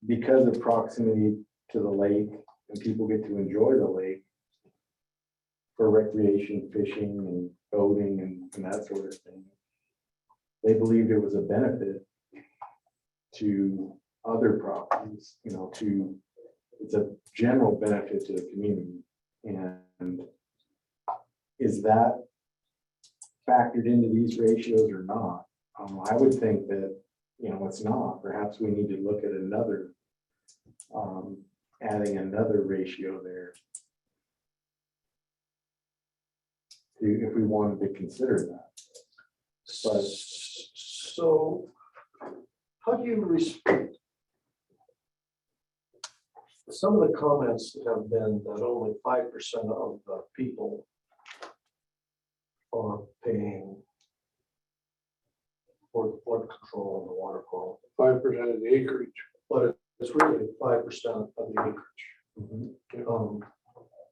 because of proximity to the lake and people get to enjoy the lake for recreation, fishing and boating and that sort of thing, they believed it was a benefit to other properties, it's a general benefit to the community. And is that factored into these ratios or not? I would think that, it's not. Perhaps we need to look at another, adding another ratio there, if we wanted to consider that. But So how do you respect some of the comments have been that only 5% of the people are paying for the flood control and the water quality, 5% of the acreage. but it's really 5% of the acreage.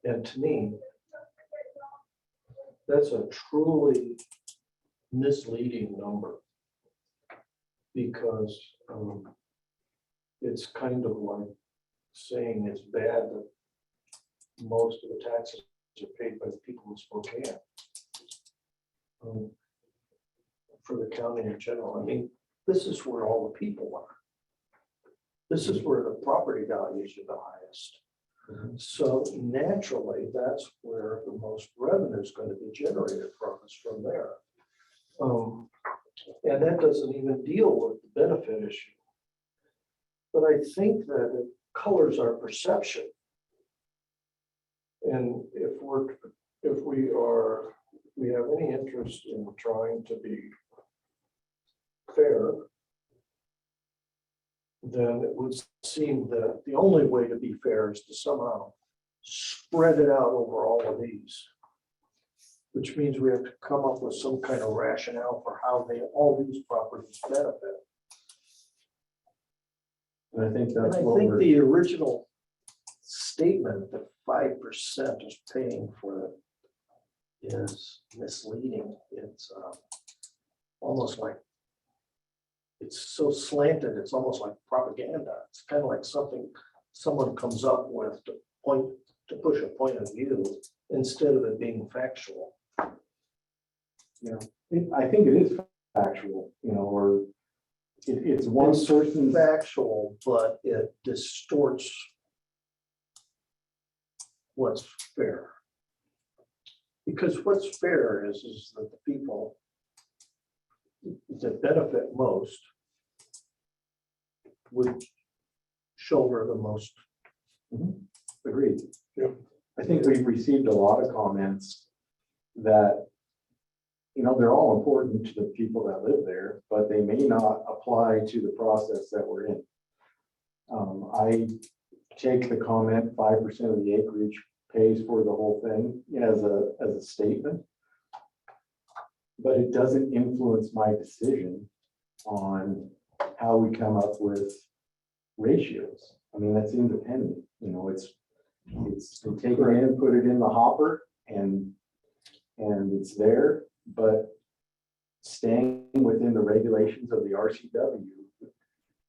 And to me, that's a truly misleading number, because it's kind of like saying it's bad that most of the taxes are paid by the people in Spokane. For the county in general, I mean, this is where all the people are. This is where the property values are the highest. So naturally, that's where the most revenue is going to be generated from, is from there. And that doesn't even deal with the benefit issue. But I think that it colors our perception. And if we have any interest in trying to be fair, then it would seem that the only way to be fair is to somehow spread it out over all of these, which means we have to come up with some kind of rationale for how all these properties benefit. I think And that's I what think we're, the original statement that 5% is paying for it is misleading. It's almost like, it's so slanted, it's almost like propaganda. It's kind of like something someone comes up with to push a point of view instead of it being factual. I think it is factual, or it's one It's person's. factual, but it distorts what's fair. Because what's fair is that the people that benefit most would shoulder the most. Agreed. Yep. I think we've received a lot of comments that, you know, they're all important to the people that live there, but they may not apply to the process that we're in. I take the comment 5% of the acreage pays for the whole thing as a statement. But it doesn't influence my decision on how we come up with ratios. I mean, that's independent, you know, it's take it in, put it in the hopper and it's there, but staying within the regulations of the RCW,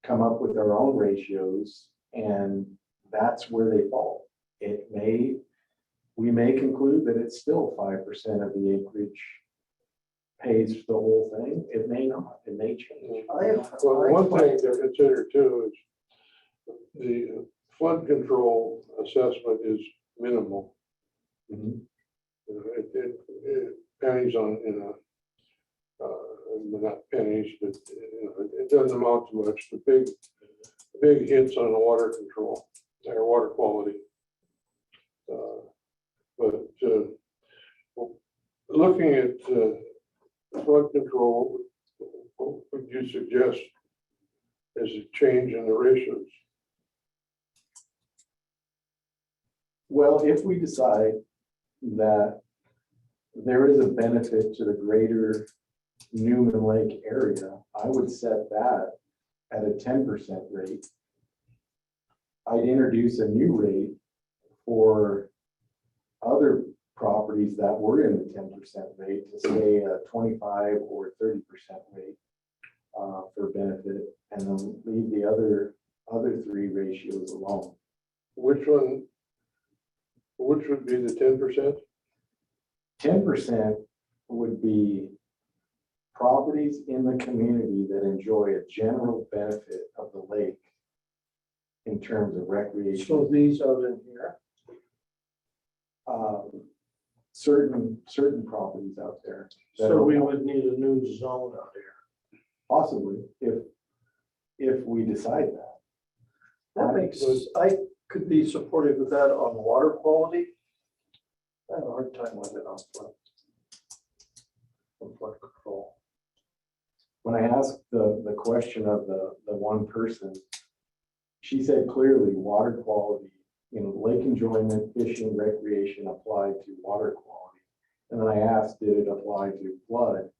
come up with our own ratios, and that's where they fall. We may conclude that it's still 5% of the acreage pays for the whole thing. It may not, it may change. Well, one thing to consider too is the flood control assessment is minimal. Mhm. It pennies on, not pennies, but it doesn't amount to much. The big hits on the water control or water quality. But looking at flood control, what would you suggest as a change in the ratios? Well, if we decide that there is a benefit to the greater Newman Lake area, I would set that at a 10% rate. I'd introduce a new rate for other properties that were in the 10% rate to say a 25 or 30% rate for benefit, and then leave the other three ratios alone. Which would be the 10%? 10% would be properties in the community that enjoy a general benefit of the lake in terms of recreation. So these out in here, Certain properties out there. that so are we would need a new zone out here. Possibly, if we decide that. That makes, I could be supportive of that on water quality. I have a hard time with it on flood control. When I asked the question of the one person, she said clearly water quality, you know, lake enjoyment, fishing, recreation apply to water quality. And then I asked, did it apply to flood?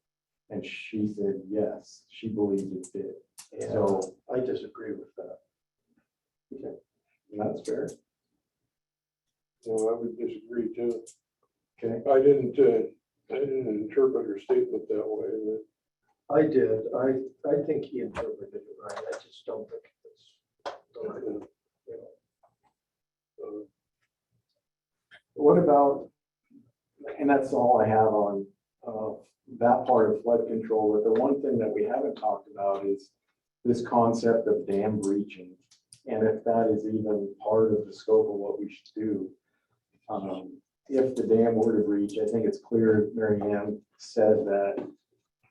And she said, yes, she believed it did. And So I disagree with that. okay, and that's fair. No, I would disagree too. Okay, I didn't interpret her statement that way, but I did. I think he interpreted it right. I just don't think it's the right, you know. what about, and that's all I have on that part of flood control, but the one thing that we haven't talked about is this concept of dam breaching. And if that is even part of the scope of what we should do. If the dam were to breach, I think it's clear, Mary Ann said that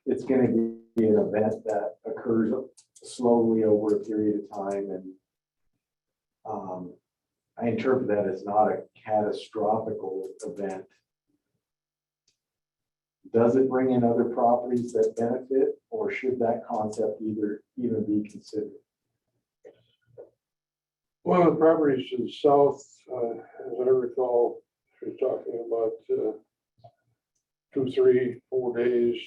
it's going to be an event that occurs slowly over a period of time. And I interpret that as not a catastrophic event. Does it bring in other properties that benefit, or should that concept even be considered? one of the properties to the south, as I recall, she was talking about 2, 3, 4 days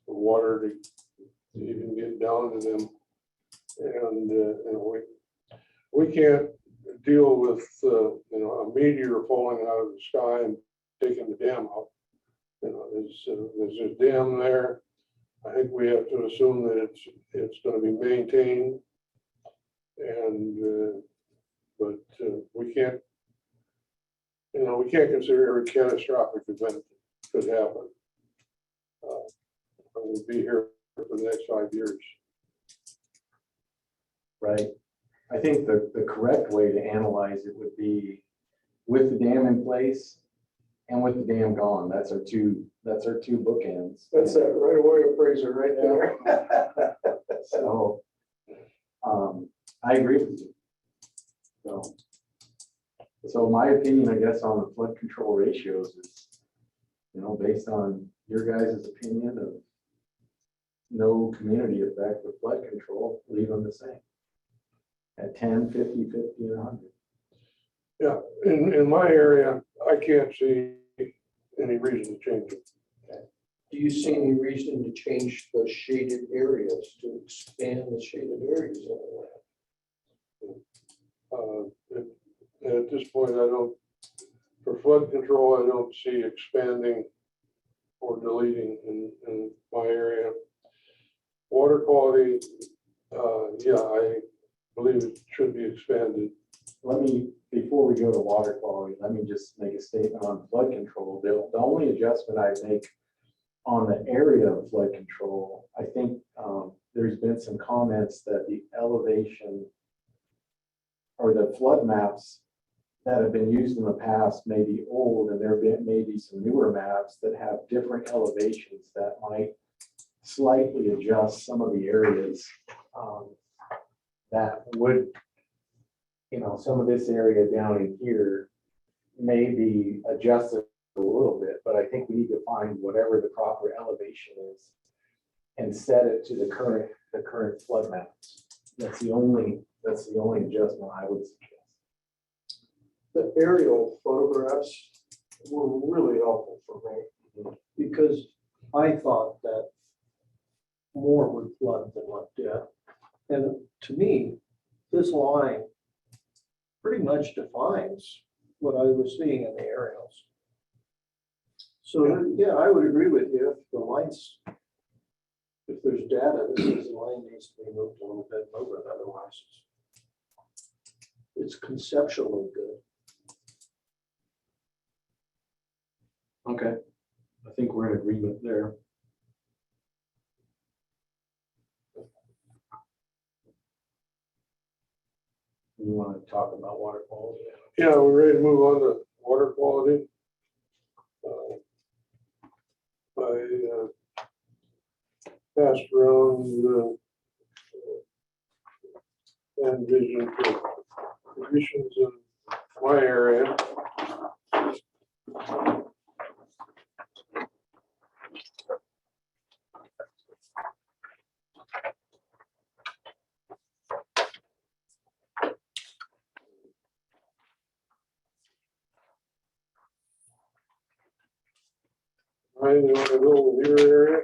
of water to even get down to them. And we can't deal with a meteor falling out of the sky and taking the dam out. There's a dam there. I think we have to assume that it's going to be maintained, and but we can't consider every catastrophic event that could happen. We'll be here for the next 5 years. Right. I think the correct way to analyze it would be with the dam in place and with the dam gone. That's our two bookends. That's that right away appraiser right there. So, I agree with you. So my opinion, I guess, on the flood control ratios is, based on your guys' opinion of no community effect with flood control, leave them the same. At 10, 50, 50, and 100. Yeah, in my area, I can't see any reason to change it. Do you see any reason to change the shaded areas, to expand the shaded areas of the land? At this point, for flood control, I don't see expanding or deleting in my area. Water quality, yeah, I believe it should be expanded. Before we go to water quality, let me just make a statement on flood control. The only adjustment I make on the area of flood control, I think there's been some comments that the elevation or the flood maps that have been used in the past may be old, and there may be some newer maps that have different elevations that might slightly adjust some of the areas that would, some of this area down in here may be adjusted a little bit, but I think we need to find whatever the proper elevation is and set it to the current flood maps. That's the only adjustment I would suggest. The aerial photographs were really helpful for me because I thought that more would flood than what did. And to me, this line pretty much defines what I was seeing in the aerials. So yeah, I would agree with you. If the lines, if there's data that says the line needs to be moved a little bit, move it. Otherwise, it's conceptually good. Okay, I think we're in agreement there. You want to talk about water quality? Yeah, we're ready to move on to water quality. I passed around and vision for conditions in my area. Right, you want to go with your area?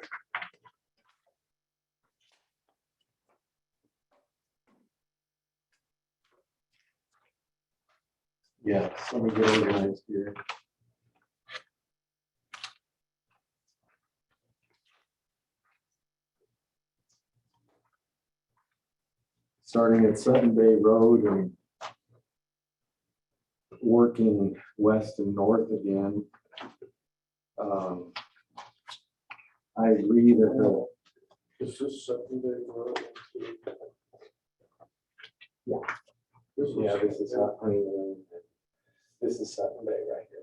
Yeah, let me get organized here. Starting at Sutton Bay Road and working west and north again. I agree that This is Secondary Road. this is not Honeyland. This is Sutton Bay right here.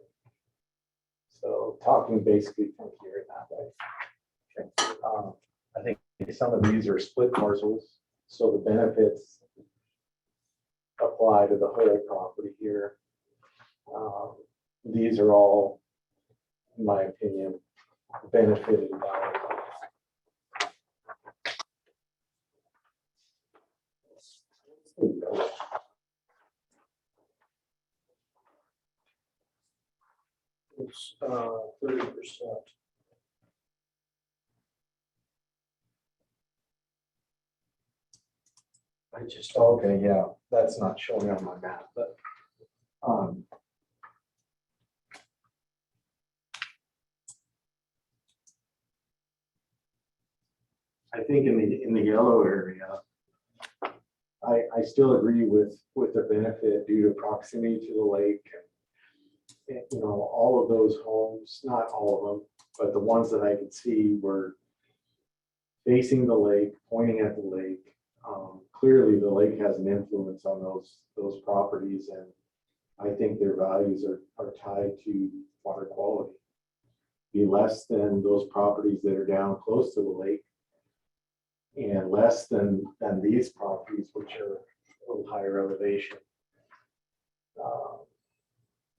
So talking basically from here that way. I think some of these are split parcels, so the benefits apply to the whole property here. These are all, in my opinion, benefited by. It's 30%. I just Okay, yeah, that's not showing on my map, but I think in the yellow area, I still agree with the benefit due to proximity to the lake. And, all of those homes, not all of them, but the ones that I could see were facing the lake, pointing at the lake. Clearly, the lake has an influence on those properties, and I think their values are tied to water quality. Be less than those properties that are down close to the lake, and less than these properties, which are a little higher elevation.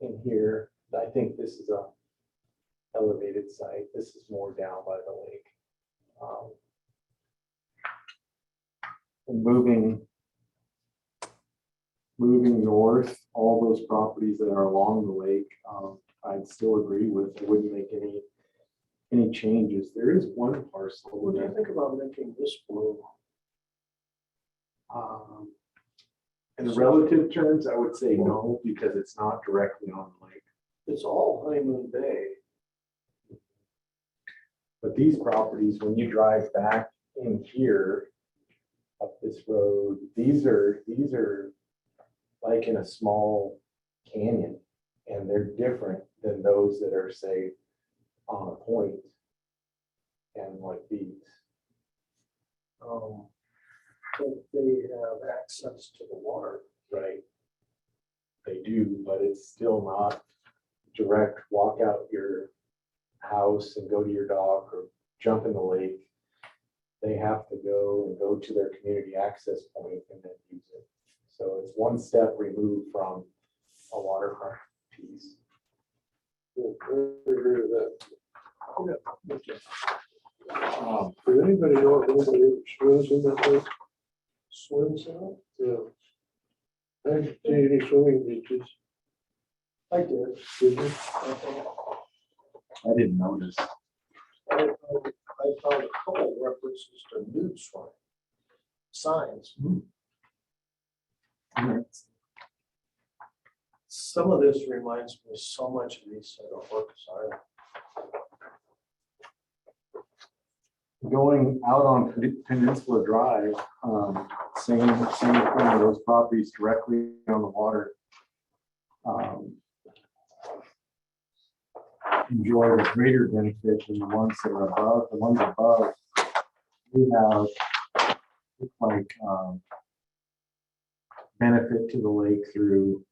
In here, I think this is a elevated site. This is more down by the lake. And moving north, all those properties that are along the lake, I'd still agree with. I wouldn't make any changes. There is one parcel. What do you think about making this blue? In relative terms, I would say no, because it's not directly on the lake. It's all Honeymoon Bay. But these properties, when you drive back in here up this road, these are like in a small canyon, and they're different than those that are, say, on a point and like these. But they have access to the water. Right. They do, but it's still not direct walk out your house and go to your dock or jump in the lake. They have to go to their community access point and then use it. So it's one step removed from a waterfront piece. I agree with that. Does anybody know if anybody ever swims in that lake? Swims in it? Yeah. I didn't see any swimming beaches. I did. Did you? I didn't notice. I found a couple references to nude swimming signs. Some of this reminds me so much of East Side of Orcas Island. Going out on Peninsula Drive, same thing, those properties directly on the water. Enjoy the greater benefit than the ones that are above. The ones above, we have like benefit to the lake through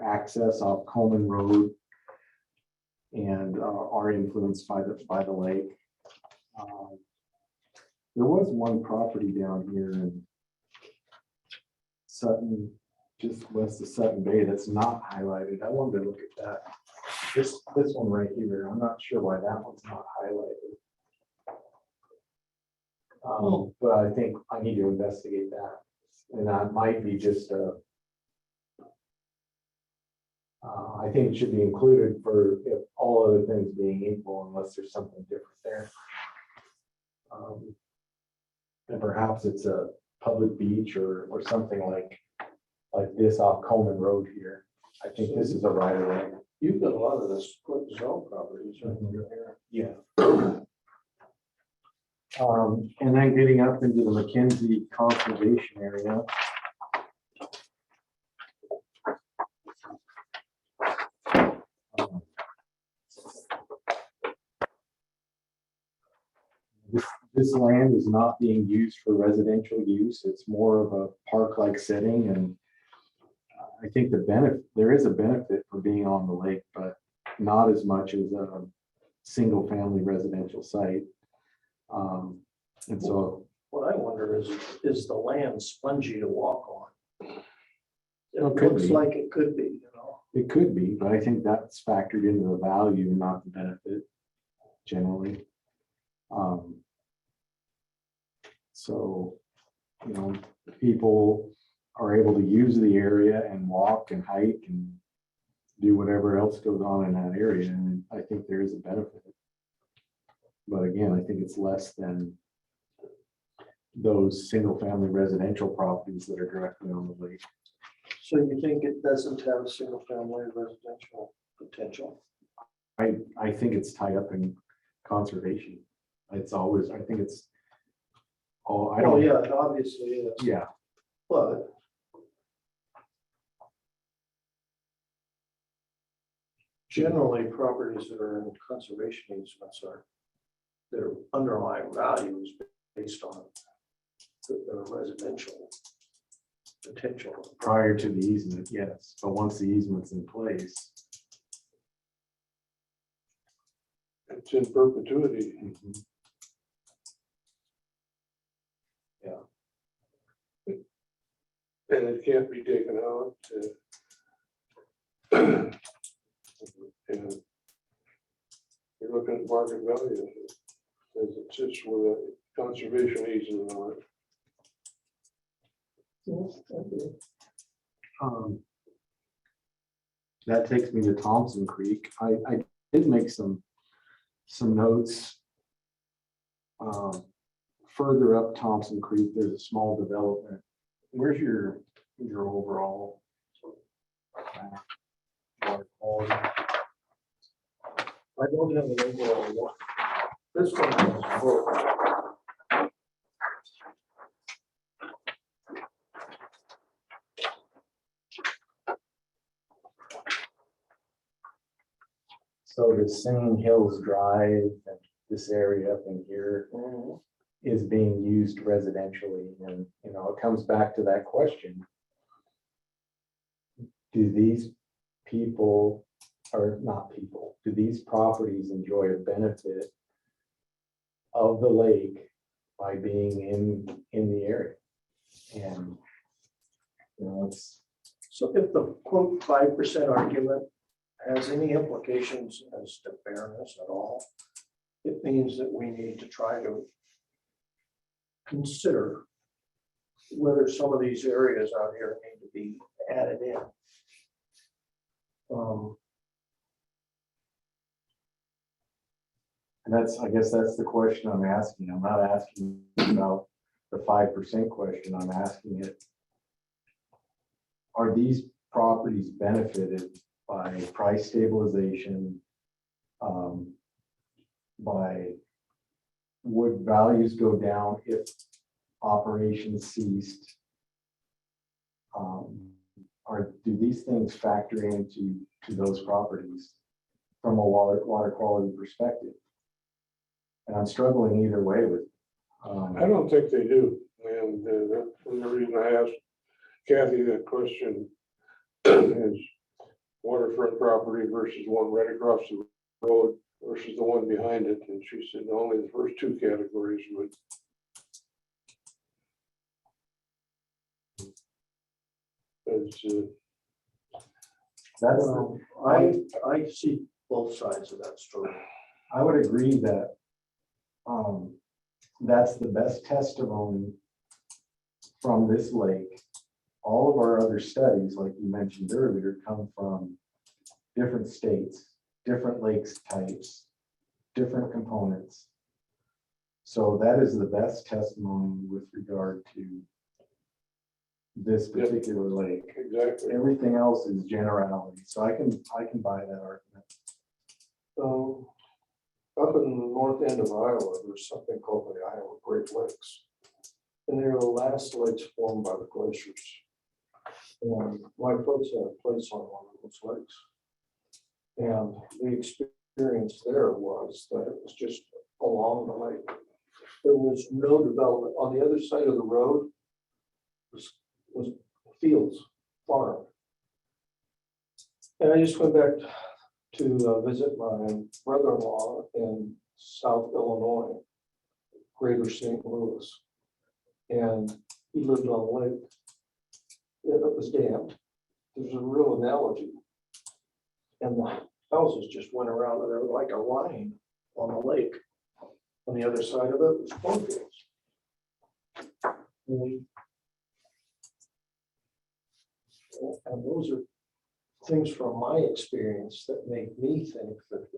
access off Coleman Road and are influenced by the lake. There was one property down here in Sutton, just west of Sutton Bay, that's not highlighted. I wanted to look at that. This one right here, I'm not sure why that one's not highlighted. But I think I need to investigate that. And that might be just I think it should be included for if all other things being equal, unless there's something different there. And perhaps it's a public beach or something like this off Coleman Road here. I think this is a right of way. You've got a lot of this split zone properties right here. Yeah. And then getting up into the McKenzie conservation area. This land is not being used for residential use. It's more of a park-like setting, and I think there is a benefit for being on the lake, but not as much as a single-family residential site. And so, What I wonder is the land spongy to walk on? It could looks be. like it could be, you know. it could be, but I think that's factored into the value, not the benefit generally. So, you know, people are able to use the area and walk and hike and do whatever else goes on in that area, and I think there is a benefit. But again, I think it's less than those single-family residential properties that are directly on the lake. So you think it doesn't have a single family residential potential? I think it's tied up in conservation. It's always, I think it's, oh, I Oh, don't, yeah, it obviously is, yeah, but generally, properties that are in conservation easements are, their underlying value is based on the residential potential. Prior to the easement, yes, but once the easement's in place. It's in perpetuity. And it can't be taken out. And you're looking at market value. As it sits with a conservation easement on it. That takes me to Thompson Creek. I did make some notes. Further up Thompson Creek, there's a small development. Where's your overall water quality? I don't have an overall one. This one is full. So the Singing Hills Drive and this area up in here is being used residentially, and it comes back to that question. Do these people, or not people, do these properties enjoy a benefit of the lake by being in the area? And it's So if the quote 5% argument has any implications as to fairness at all, it means that we need to try to consider whether some of these areas out here need to be added in. And I guess that's the question I'm asking. I'm not asking about the 5% question. I'm asking it, are these properties benefited by price stabilization? By would values go down if operations ceased? Do these things factor into those properties from a water quality perspective? And I'm struggling either way with. I don't think they do. And that's the reason I asked Kathy that question is waterfront property versus one right across the road versus the one behind it. And she said only the first two categories would. That's I see both sides of that story. I would agree that that's the best testimony from this lake. All of our other studies, like you mentioned earlier, come from different states, different lakes types, different components. So that is the best testimony with regard to this particular lake. Exactly. Everything else is generality. So I can buy that argument. Up in the north end of Iowa, there's something called the Iowa Great Lakes. And they're the last lakes formed by the glaciers. And my folks had a place on one of those lakes. And the experience there was that it was just along the lake. There was no development. On the other side of the road was fields, farm. And I just went back to visit my brother-in-law in South Illinois, Greater St. Louis. And he lived on the lake. It was dammed. There's a real analogy. And the houses just went around and they were like a line on the lake. On the other side of it was cornfields. And those are things from my experience that make me think that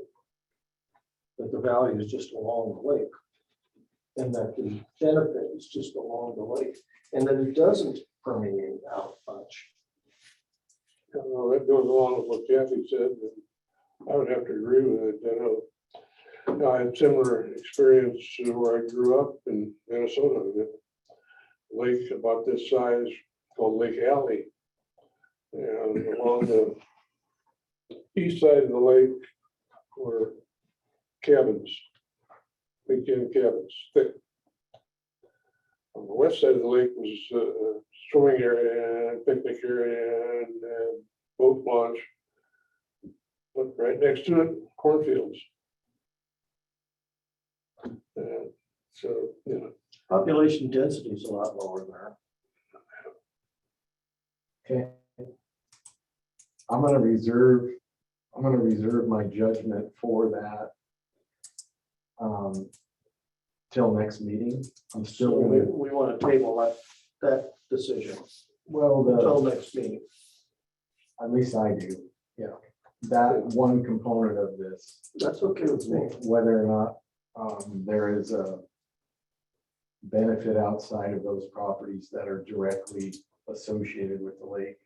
the value is just along the lake. And that the benefit is just along the lake. And that it doesn't permeate out much. That goes along with what Kathy said. I would have to agree with it. I had similar experience to where I grew up in Minnesota. A lake about this size called Lake Alley. And along the east side of the lake were cabins, big tin cabins, thick. On the west side of the lake was a swimming area and picnic area and boat launch. But right next to it, cornfields. So, you know, Population density is a lot lower there. Okay. I'm gonna reserve my judgment for that. Till next meeting. I'm So still we, gonna, we want to table that decision well, until next meeting. at least I do, yeah. That one component of this, That's okay with me. whether or not there is a benefit outside of those properties that are directly associated with the lake.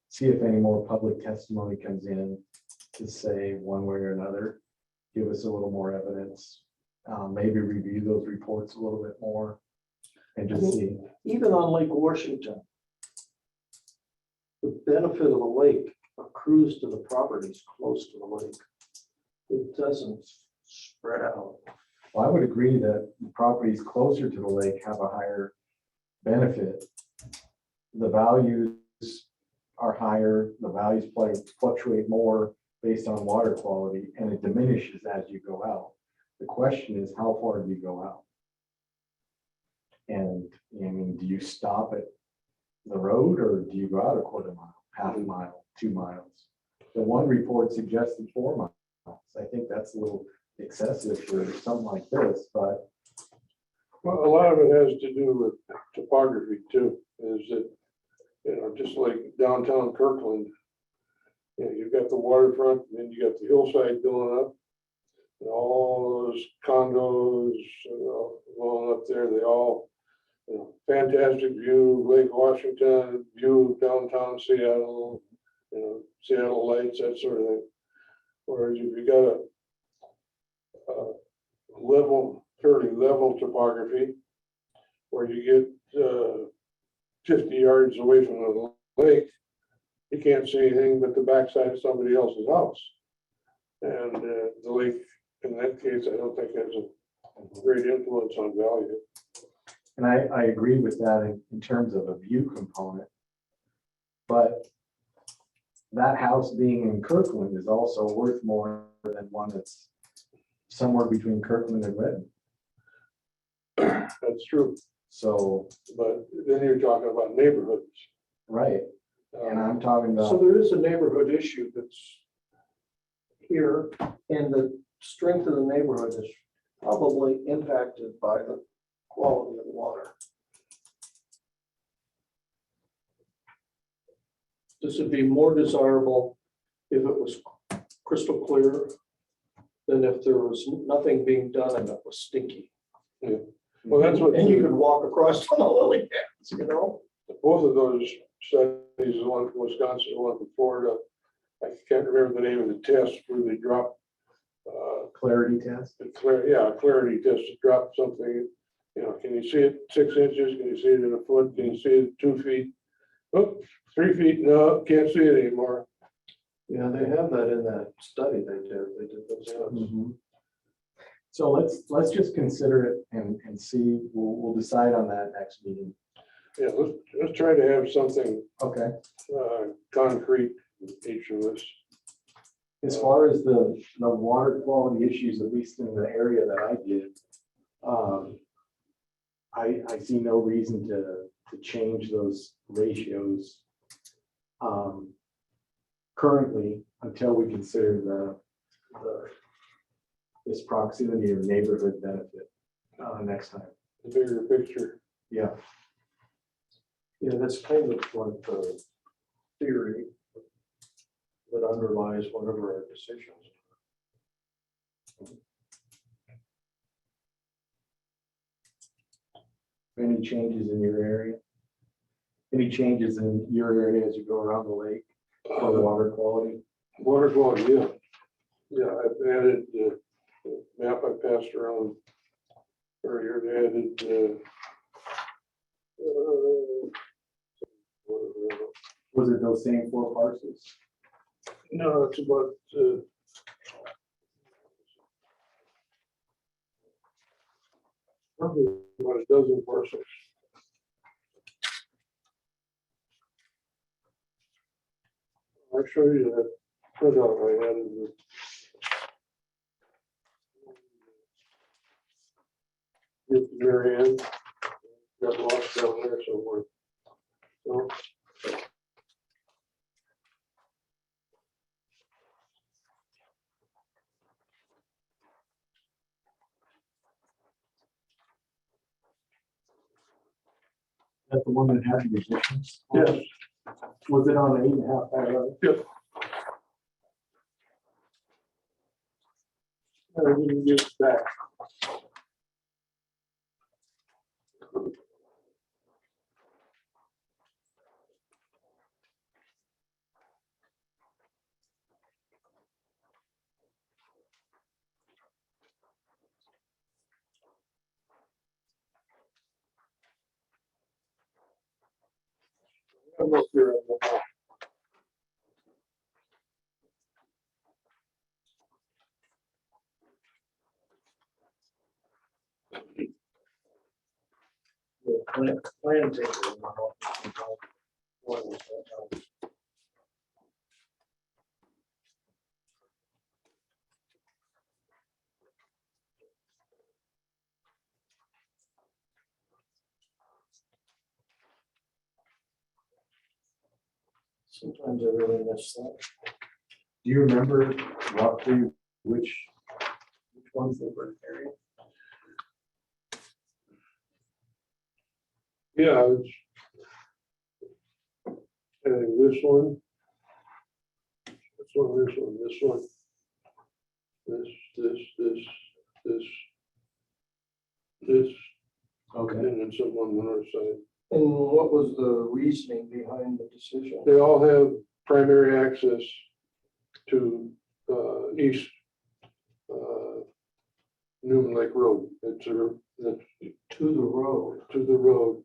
See if any more public testimony comes in to say one way or another, give us a little more evidence. Maybe review those reports a little bit more and just see. Even on Lake Washington, the benefit of the lake accrues to the properties close to the lake. It doesn't spread out. Well, I would agree that the properties closer to the lake have a higher benefit. The values are higher, the values fluctuate more based on water quality, and it diminishes as you go out. The question is, how far do you go out? And I mean, do you stop at the road or do you go out a quarter mile, half a mile, 2 miles? The one report suggested 4 miles. I think that's a little excessive for something like this, but well, a lot of it has to do with topography too, is that, you know, just like downtown Kirkland, you know, you've got the waterfront and then you got the hillside going up. And all those condos, you know, going up there, they all, you know, fantastic view, Lake Washington, view of downtown Seattle, you know, Seattle lights, that sort of thing. Whereas if you got a level, fairly level topography, where you get 50 yards away from the lake, you can't see anything but the backside of somebody else's house. And the lake, in that case, I don't think has a great influence on value. and I agree with that in terms of a view component. But that house being in Kirkland is also worth more than one that's somewhere between Kirkland and Redmond. That's true. So, But then you're talking about neighborhoods. right, and I'm talking So about, there is a neighborhood issue that's here, and the strength of the neighborhood is probably impacted by the quality of the water. This would be more desirable if it was crystal clear than if there was nothing being done and it was stinky. Yeah. Well, that's what. And you could walk across on the lily pads, you know? Both of those studies, the one from Wisconsin, the one from Florida, I can't remember the name of the test where they drop clarity test. a clarity test to drop something. You know, can you see it 6 inches? Can you see it in a foot? Can you see it 2 feet? Oh, 3 feet, no, can't see it anymore. Yeah, they have that in that study they did. They did those tests. Mhm. So let's just consider it and see, we'll decide on that next meeting. Yeah, let's try to have something Okay. concrete with each of us. As far as the water quality issues, at least in the area that I did, I see no reason to change those ratios currently until we consider this proximity of neighborhood benefit next time. The bigger picture. Yeah. Yeah, that's kind of what the theory that underlies whatever our decisions. Any changes in your area? Any changes in your area as you go around the lake for water quality? Water quality, yeah. Yeah, I've added the map I passed around earlier, they added Was it those same 4 parcels? no, it's about probably about a dozen parcels. I'll show you that printout I had. Get the very end. Got lost down there somewhere. So. That's the one that had the additions? Yes. Was it on 8.5 by 11? Yep. I didn't get it back. I'm up here on the map. Plan taker. Sometimes I really miss that. Do you remember roughly which ones they were carrying? Yeah, it's. And this one. This one, this one, this one. This, Okay. and then some on the north side. And what was the reasoning behind the decision? They all have primary access to east Newman Lake Road. It's To the road. to the road,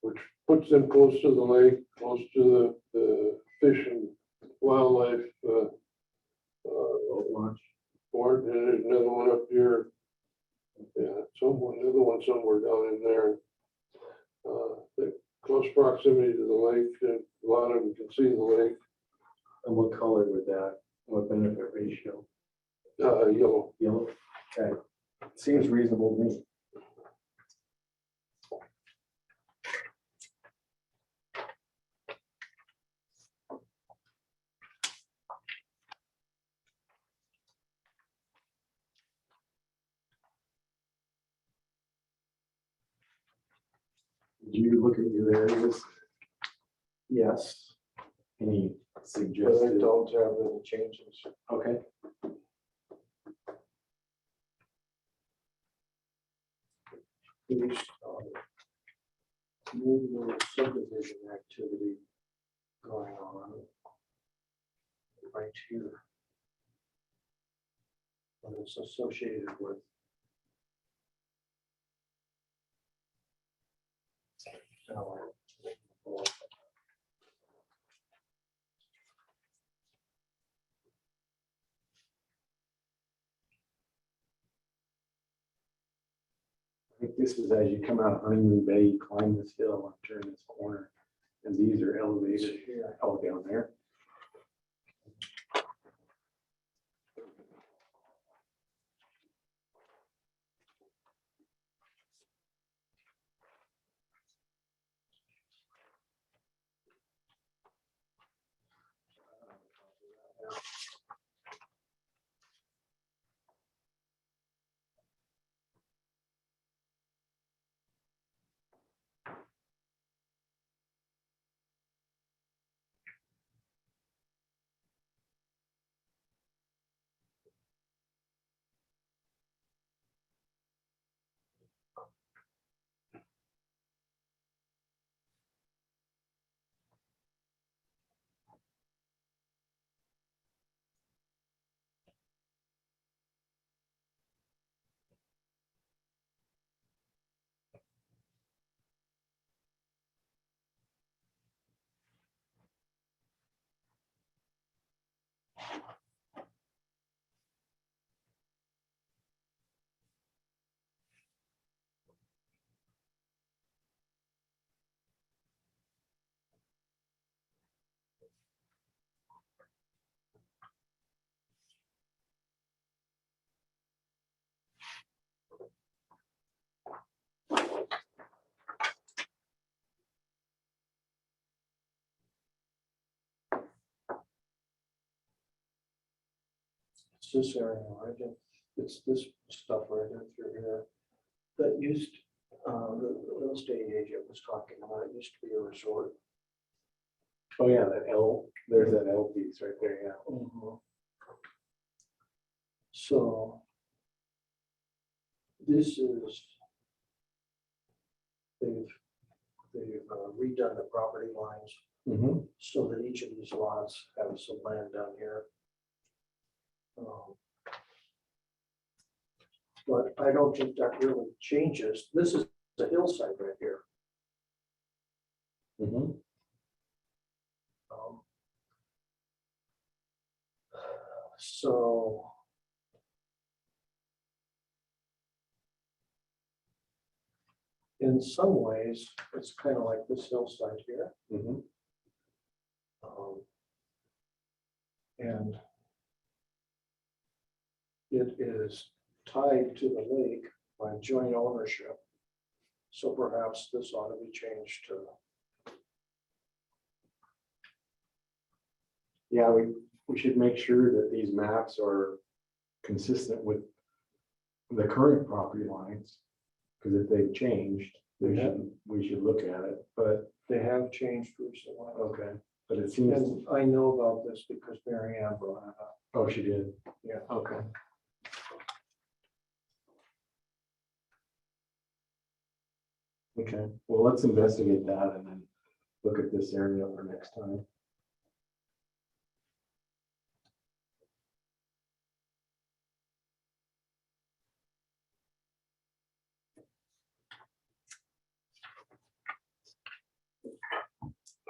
which puts them close to the lake, close to the fish and wildlife Launch. port. And there's another one up here. Yeah, another one somewhere down in there. The close proximity to the lake, and a lot of them can see the lake. And what color was that? What benefit ratio? Yellow. Yellow? Okay. Seems reasonable to me. Did you look at your areas? Yes, Any but I suggested? don't have any changes. Okay. There's movement subdivision activity going on right here. And it's associated with. I think this is as you come out of Honeymoon Bay, you climb this hill and turn this corner. And these are elevated here, oh, down there. It's this area, right? It's this stuff right in through here. That used, the real estate agent was talking about, it used to be a resort. Oh, yeah, that L, there's that L piece right there, yeah. Mhm. So this is, they've redone the property lines Mm-hmm. so that each of these lots have some land down here. But I don't think that really changes. This is the hillside right here. Mm-hmm. So in some ways, it's kind of like this hillside here. Mm-hmm. And it is tied to the lake by joint ownership. So perhaps this ought to be changed to, Yeah, we should make sure that these maps are consistent with the current property lines. Because if they've changed, we should look at it, but, they have changed recently. okay, but it seems, And I know about this because Mary Ann brought it up. oh, she did, Yeah. okay. Okay, well, let's investigate that and then look at this area for next time.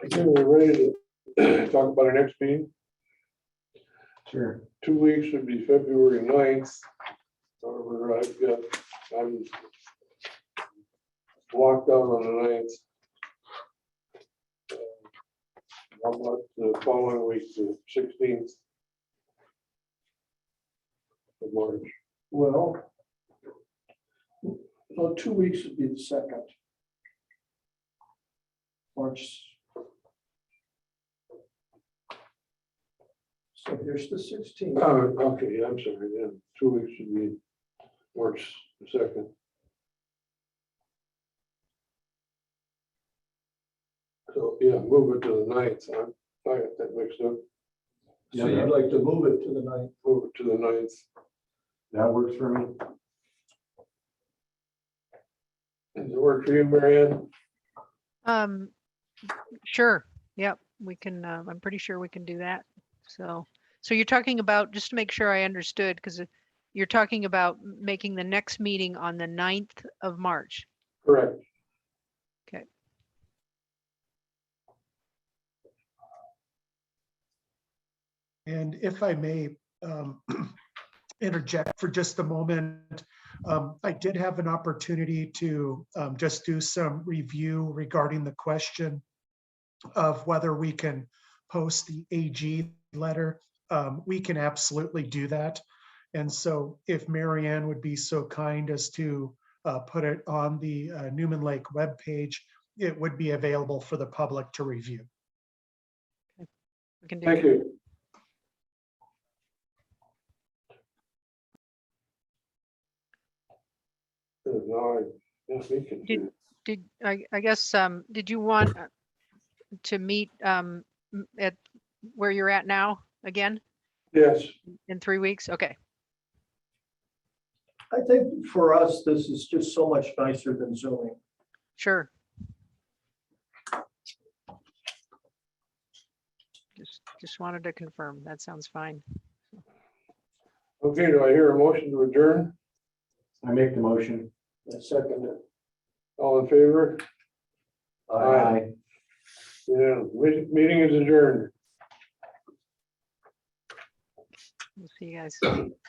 I think we're ready to talk about our next meeting. Sure. 2 weeks would be February 9th. However, I'm blocked out on the 9th. How about the following week, the 16th of March? Well, 2 weeks would be the second. March. So here's the 16th. Okay, I'm sorry, yeah, 2 weeks would be March 2nd. So, yeah, move it to the 9th. I got that mixed up. So you'd like to move it to the 9th? Move it to the 9th. That works for me. Does it work for you, Marianne? Sure. Yep, we can, I'm pretty sure we can do that. So you're talking about, just to make sure I understood, because you're talking about making the next meeting on the 9th of March. Correct. Okay. And if I may interject for just a moment, I did have an opportunity to just do some review regarding the question of whether we can post the AG letter. We can absolutely do that. And so if Mary Ann would be so kind as to put it on the Newman Lake webpage, it would be available for the public to review. We can do Thank that. you. No, yes, we can do it. I guess, did you want to meet at where you're at now again Yes, in 3 weeks? Okay. I think for us, this is just so much nicer than Zooming. Sure. Just wanted to confirm. That sounds fine. okay, do I hear a motion to adjourn? I make the motion. I second it. All in favor? Aye. Yeah, meeting is adjourned. We'll see you guys.